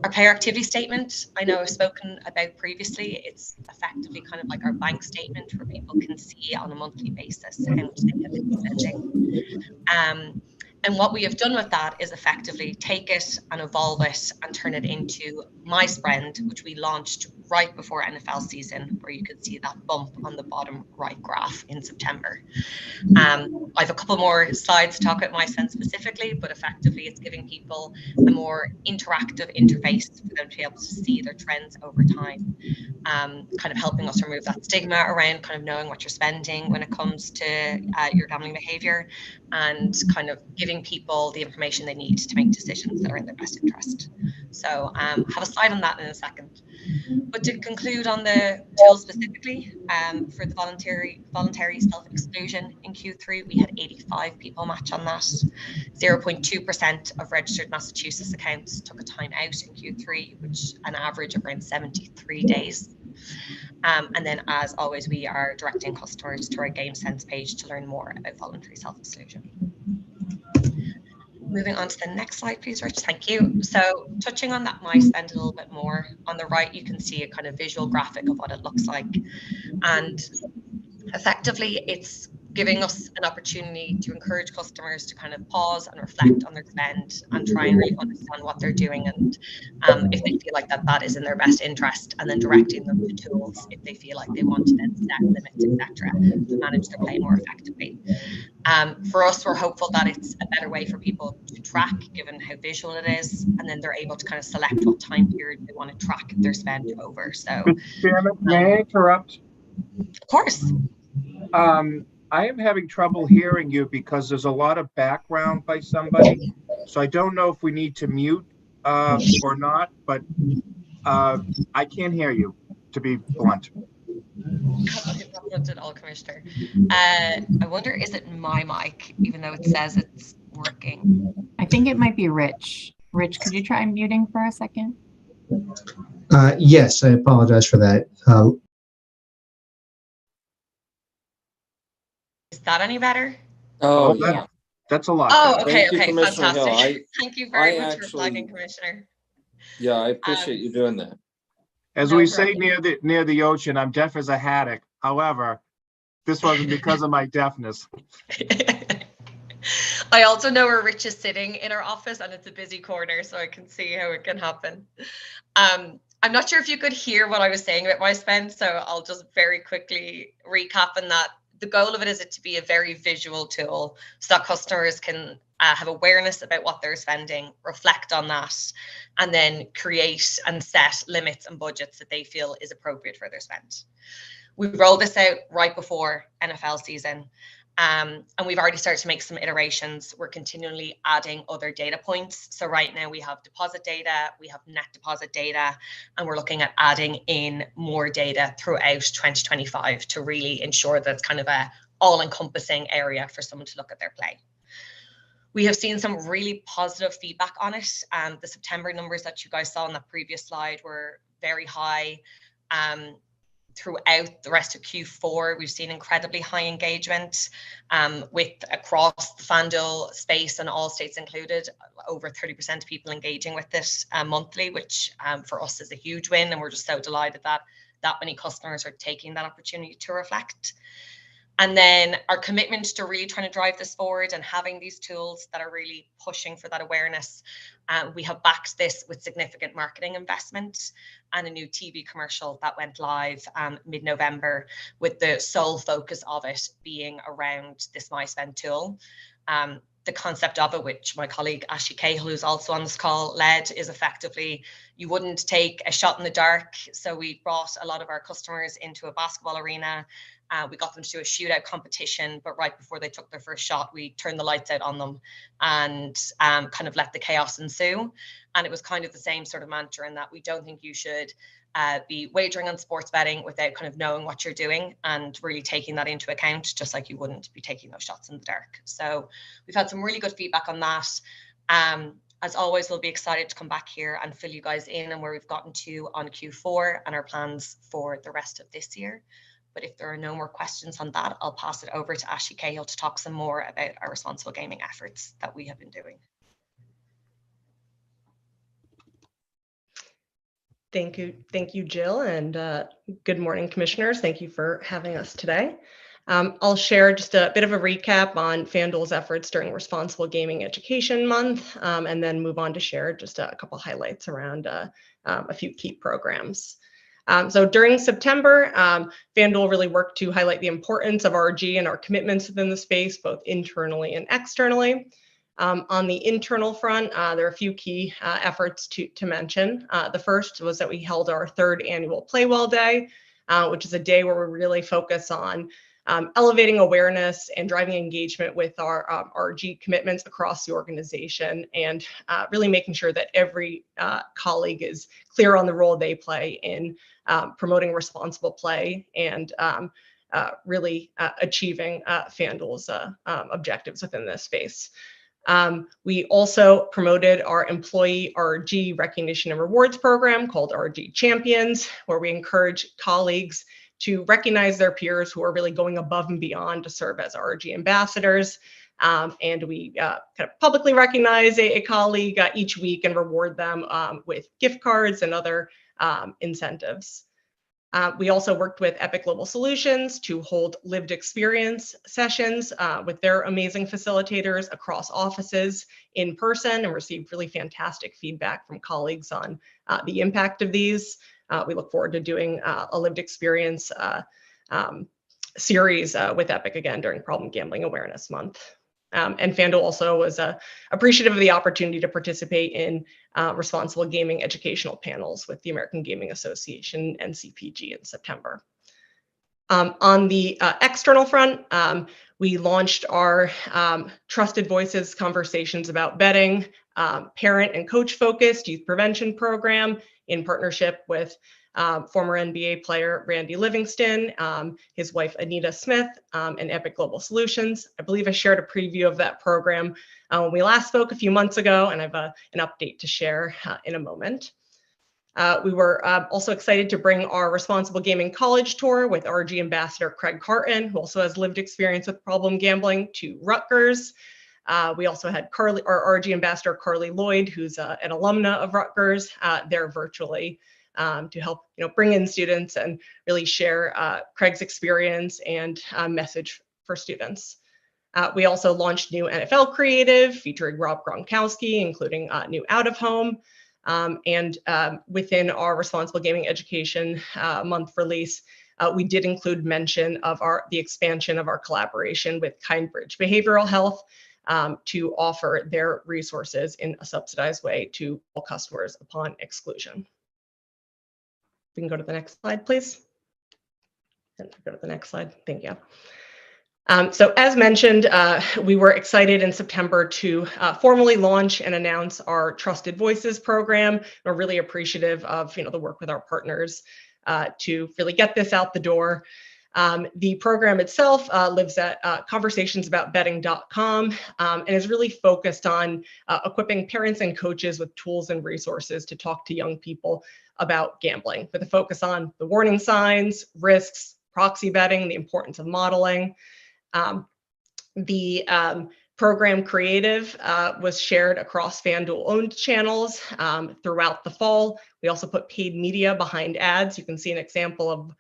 Our player activity statement, I know I've spoken about previously. It's effectively kind of like our bank statement where people can see on a monthly basis how much they have been spending. And what we have done with that is effectively take it and evolve it and turn it into My Spend, which we launched right before NFL season, where you could see that bump on the bottom right graph in September. I have a couple more slides to talk about My Spend specifically, but effectively it's giving people a more interactive interface for them to be able to see their trends over time, kind of helping us remove that stigma around kind of knowing what you're spending when it comes to your gambling behavior, and kind of giving people the information they need to make decisions that are in their best interest. So have a slide on that in a second. But to conclude on the tool specifically, for the voluntary self-exclusion in Q3, we had 85 people match on that. 0.2% of registered Massachusetts accounts took a time out in Q3, which an average of around 73 days. And then, as always, we are directing customers to our GameSense page to learn more about voluntary self-exclusion. Moving on to the next slide, please, Rich. Thank you. So touching on that My Spend a little bit more, on the right, you can see a kind of visual graphic of what it looks like. And effectively, it's giving us an opportunity to encourage customers to kind of pause and reflect on their spend and try and really understand what they're doing, and if they feel like that is in their best interest, and then directing them to tools if they feel like they want to then set limits, etc., to manage their play more effectively. For us, we're hopeful that it's a better way for people to track, given how visual it is, and then they're able to kind of select what time period they want to track their spend over. So, Mr. Chairman, may I interrupt? Of course. I am having trouble hearing you because there's a lot of background by somebody. So I don't know if we need to mute or not, but I can't hear you, to be blunt. Not at all, Commissioner. I wonder, is it my mic, even though it says it's working? I think it might be Rich. Rich, could you try muting for a second? Yes, I apologize for that. Is that any better? Oh, that- yeah. That's a lot Oh, better. okay, Thank you, okay, Commissioner Hill. fantastic. Thank you very I much for actually- flagging, Commissioner. Yeah, I appreciate you doing that. As No we say problem. near the ocean, I'm deaf as a haddock. However, this wasn't because of my deafness. I also know where Rich is sitting in our office, and it's a busy corner, so I can see how it can happen. I'm not sure if you could hear what I was saying about my spend, so I'll just very quickly recap on that. The goal of it is to be a very visual tool so that customers can have awareness about what they're spending, reflect on that, and then create and set limits and budgets that they feel is appropriate for their spend. We rolled this out right before NFL season. And we've already started to make some iterations. We're continually adding other data points. So right now we have deposit data, we have net deposit data, and we're looking at adding in more data throughout 2025 to really ensure that it's kind of a all-encompassing area for someone to look at their play. We have seen some really positive feedback on it. The September numbers that you guys saw on that previous slide were very high. Throughout the rest of Q4, we've seen incredibly high engagement with across the FanDuel space and all states included, over 30% of people engaging with this monthly, which for us is a huge win. And we're just so delighted that that many customers are taking that opportunity to reflect. And then our commitment to really trying to drive this forward and having these tools that are really pushing for that awareness. We have backed this with significant marketing investment and a new TV commercial that went live mid-November, with the sole focus of it being around this MySpend tool. The concept of it, which my colleague Ashley Cahill, who's also on this call, led, is effectively you wouldn't take a shot in the dark. So we brought a lot of our customers into a basketball arena. We got them to do a shootout competition, but right before they took their first shot, we turned the lights out on them and kind of let the chaos ensue. And it was kind of the same sort of mantra in that we don't think you should be wagering on sports betting without kind of knowing what you're doing and really taking that into account, just like you wouldn't be taking those shots in the dark. So we've had some really good feedback on that. As always, we'll be excited to come back here and fill you guys in on where we've gotten to on Q4 and our plans for the rest of this year. But if there are no more questions on that, I'll pass it over to Ashley Cahill to talk some more about our responsible gaming efforts that we have been doing. Thank you, Jill, and good morning, commissioners. Thank you for having us today. I'll share just a bit of a recap on FanDuel's efforts during Responsible Gaming Education Month, and then move on to share just a couple highlights around a few key programs. So during September, FanDuel really worked to highlight the importance of RG and our commitments within the space, both internally and externally. On the internal front, there are a few key efforts to mention. The first was that we held our third annual Play Well Day, which is a day where we really focus on elevating awareness and driving engagement with our RG commitments across the organization, and really making sure that every colleague is clear on the role they play in promoting responsible play and really achieving FanDuel's objectives within this space. We also promoted our employee RG recognition and rewards program called RG Champions, where we encourage colleagues to recognize their peers who are really going above and beyond to serve as RG ambassadors. And we kind of publicly recognize a colleague each week and reward them with gift cards and other incentives. We also worked with Epic Global Solutions to hold lived experience sessions with their amazing facilitators across offices in person, and received really fantastic feedback from colleagues on the impact of these. We look forward to doing a lived experience series with Epic again during Problem Gambling Awareness Month. And FanDuel also was appreciative of the opportunity to participate in responsible gaming educational panels with the American Gaming Association and CPG in September. On the external front, we launched our Trusted Voices Conversations About Betting, parent and coach focused youth prevention program, in partnership with former NBA player Randy Livingston, his wife Anita Smith, and Epic Global Solutions. I believe I shared a preview of that program when we last spoke a few months ago, and I have an update to share in a moment. We were also excited to bring our Responsible Gaming College Tour with RG Ambassador Craig Carton, who also has lived experience with problem gambling, to Rutgers. We also had our RG Ambassador Carly Lloyd, who's an alumna of Rutgers, there virtually to help bring in students and really share Craig's experience and message for students. We also launched new NFL creative featuring Rob Gronkowski, including new out of home. And within our Responsible Gaming Education Month release, we did include mention of the expansion of our collaboration with Kindbridge Behavioral Health to offer their resources in a subsidized way to all customers upon exclusion. We can go to the next slide, please. And go to the next slide. Thank you. So as mentioned, we were excited in September to formally launch and announce our Trusted Voices program. We're really appreciative of the work with our partners to really get this out the door. The program itself lives at conversationsaboutbetting.com and is really focused on equipping parents and coaches with tools and resources to talk to young people about gambling, with a focus on the warning signs, risks, proxy betting, the importance of modeling. The program creative was shared across FanDuel owned channels throughout the fall. We also put paid media behind ads. You can see an example of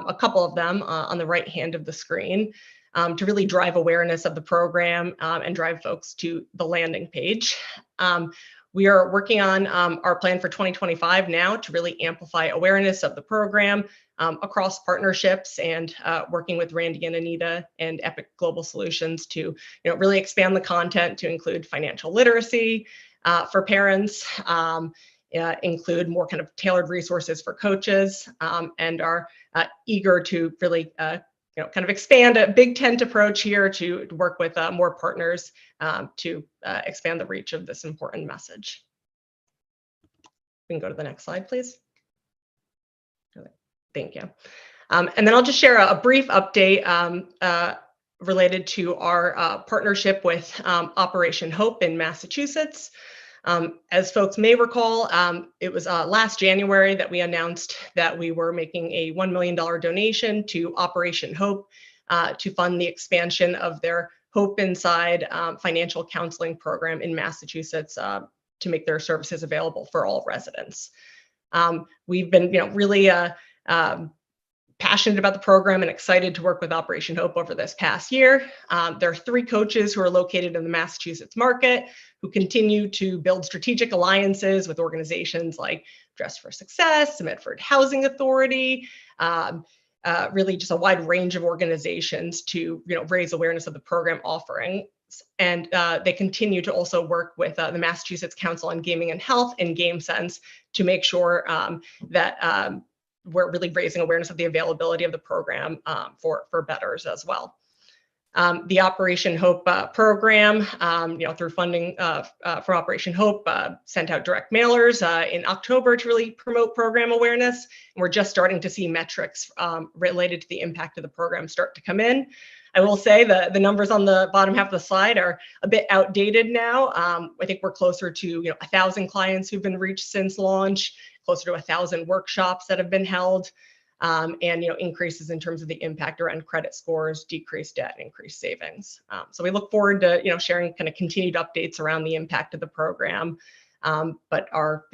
a couple of them on the right hand of the screen to really drive awareness of the program and drive folks to the landing page. We are working on our plan for 2025 now to really amplify awareness of the program across partnerships and working with Randy and Anita and Epic Global Solutions to really expand the content to include financial literacy for parents, include more kind of tailored resources for coaches, and are eager to really kind of expand a big tent approach here to work with more partners to expand the reach of this important message. We can go to the next slide, please. Thank you. And then I'll just share a brief update related to our partnership with Operation Hope in Massachusetts. As folks may recall, it was last January that we announced that we were making a $1 million donation to Operation Hope to fund the expansion of their Hope Inside financial counseling program in Massachusetts to make their services available for all residents. We've been really passionate about the program and excited to work with Operation Hope over this past year. There are 3 coaches who are located in the Massachusetts market who continue to build strategic alliances with organizations like Dress for Success, the Medford Housing Authority, really just a wide range of organizations to raise awareness of the program offering. And they continue to also work with the Massachusetts Council on Gaming and Health and GameSense to make sure that we're really raising awareness of the availability of the program for bettors as well. The Operation Hope program, through funding from Operation Hope, sent out direct mailers in October to really promote program awareness. And we're just starting to see metrics related to the impact of the program start to come in. I will say the numbers on the bottom half of the slide are a bit outdated now. I think we're closer to 1,000 clients who've been reached since launch, closer to 1,000 workshops that have been held, and increases in terms of the impact around credit scores, decreased debt, and increased savings. So we look forward to sharing kind of continued updates around the impact of the program, but are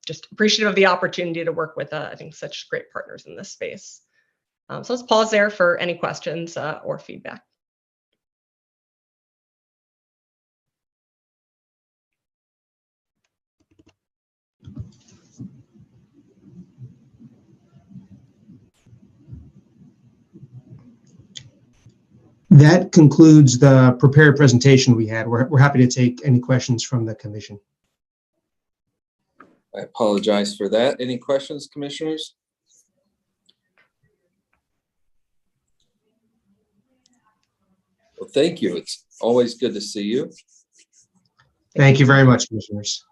just appreciative of the opportunity to work with I think such great partners in this space. So let's pause there for any questions or feedback. That concludes the prepared presentation we had. We're happy to take any questions from the commission. I apologize for that. Any questions, commissioners? Well, thank you. It's always good to see you. Thank you very much, commissioners.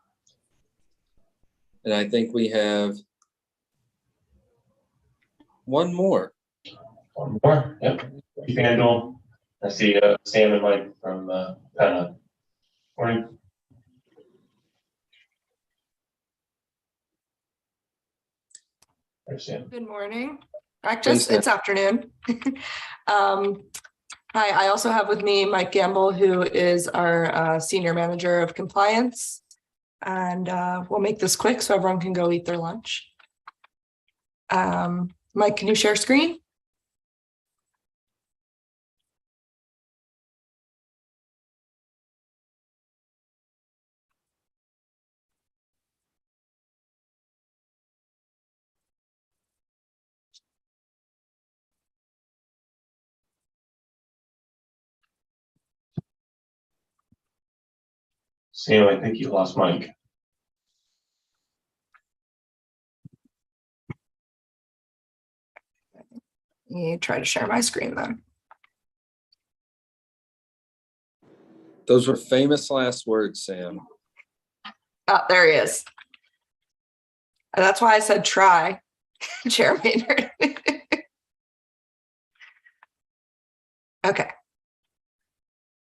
And I think we have one more. One more, yep. FanDuel. I see Sam and Mike from Penn. Morning. There's Sam. Good morning. It's afternoon. Hi, I also have with me Mike Gamble, who is our Senior Manager of Compliance. And we'll make this quick so everyone can go eat their lunch. Mike, can you share screen? Sam, I think you lost Mike. Let me try to share my screen then. Those were famous last words, Sam. Oh, there he is. And that's why I said try, Chair Maynard. Okay.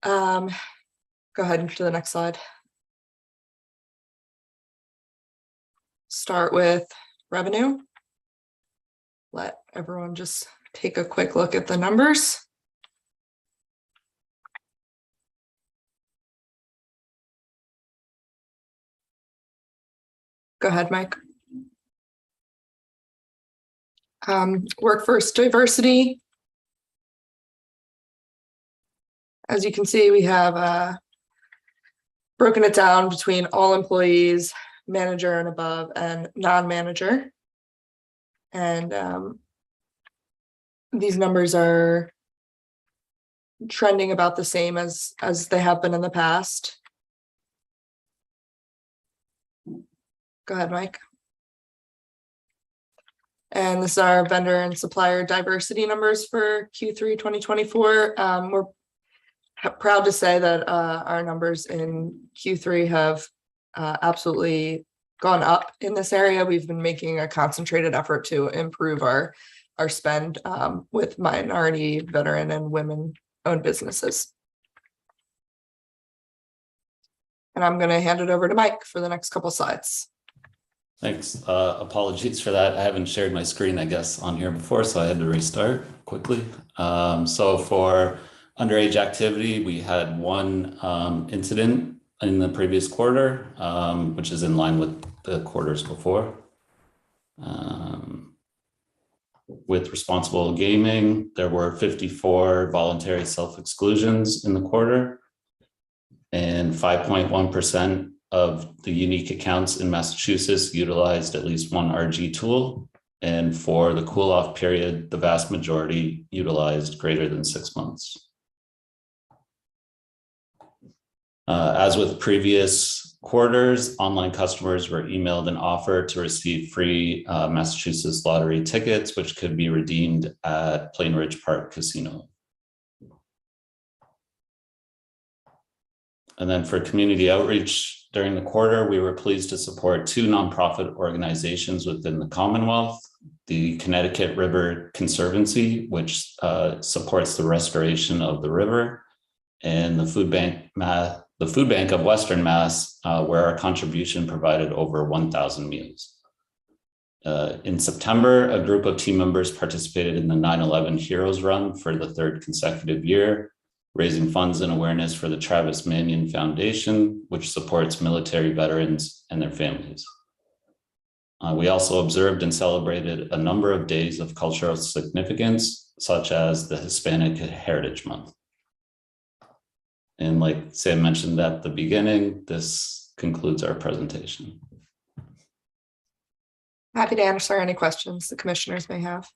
Go ahead to the next slide. Start with revenue. Let everyone just take a quick look at the numbers. Go ahead, Mike. Workforce diversity. As you can see, we have broken it down between all employees, manager and above, and non-manager. And these numbers are trending about the same as they have been in the past. Go ahead, Mike. And this is our vendor and supplier diversity numbers for Q3 2024. We're proud to say that our numbers in Q3 have absolutely gone up in this area. We've been making a concentrated effort to improve our spend with minority, veteran, and women-owned businesses. And I'm going to hand it over to Mike for the next couple slides. Thanks. Apologies for that. I haven't shared my screen, I guess, on here before, so I had to restart quickly. So for underage activity, we had one incident in the previous quarter, which is in line with the quarters before. With responsible gaming, there were 54 voluntary self-exclusions in the quarter, and 5.1% of the unique accounts in Massachusetts utilized at least one RG tool. And for the cool-off period, the vast majority utilized greater than 6 months. As with previous quarters, online customers were emailed an offer to receive free Massachusetts lottery tickets, which could be redeemed at Plain Ridge Park Casino. And then for community outreach during the quarter, we were pleased to support two nonprofit organizations within the Commonwealth, the Connecticut River Conservancy, which supports the restoration of the river, and the Food Bank of Western Mass, where our contribution provided over 1,000 meals. In September, a group of team members participated in the 9/11 Heroes Run for the third consecutive year, raising funds and awareness for the Travis Manion Foundation, which supports military veterans and their families. We also observed and celebrated a number of days of cultural significance, such as the Hispanic Heritage Month. And like Sam mentioned at the beginning, this concludes our presentation. Happy to answer any questions the commissioners may have.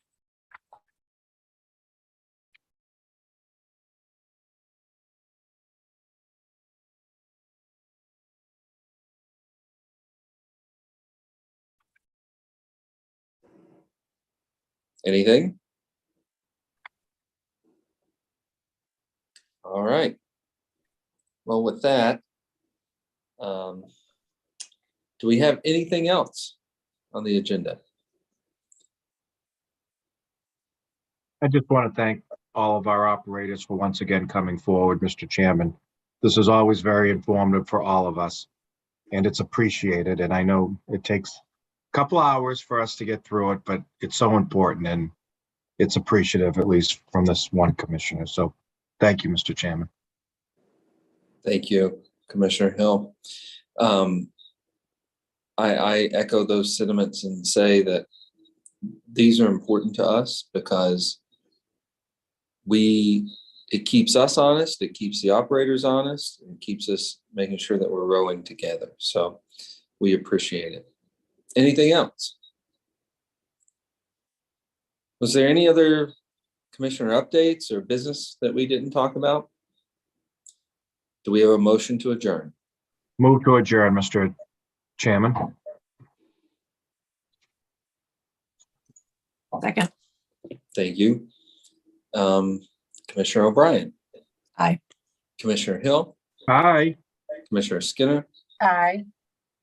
Anything? All right. Well, with that, do we have anything else? on the agenda? I just want to thank all of our operators for once again coming forward, Mr. Chairman. This is always very informative for all of us, and it's appreciated. And I know it takes a couple hours for us to get through it, but it's so important and it's appreciative, at least from this one commissioner. So thank you, Mr. Chairman. Thank you, Commissioner Hill. I echo those sentiments and say that these are important to us because it keeps us honest, it keeps the operators honest, and keeps us making sure that we're rowing together. So we appreciate it. Anything else? Was there any other commissioner updates or business that we didn't talk about? Do we have a motion to adjourn? Move to adjourn, Mr. Chairman. Second. Thank you. Commissioner O'Brien. Aye. Commissioner Hill. Aye. Commissioner Skinner. Aye.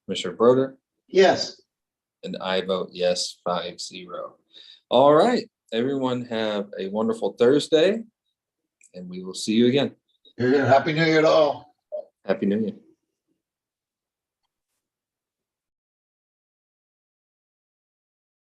Commissioner Broder. Yes. And I vote yes, 5-0. All right. Everyone have a wonderful Thursday, and we will see you again. Happy New Year to all. Happy New Year.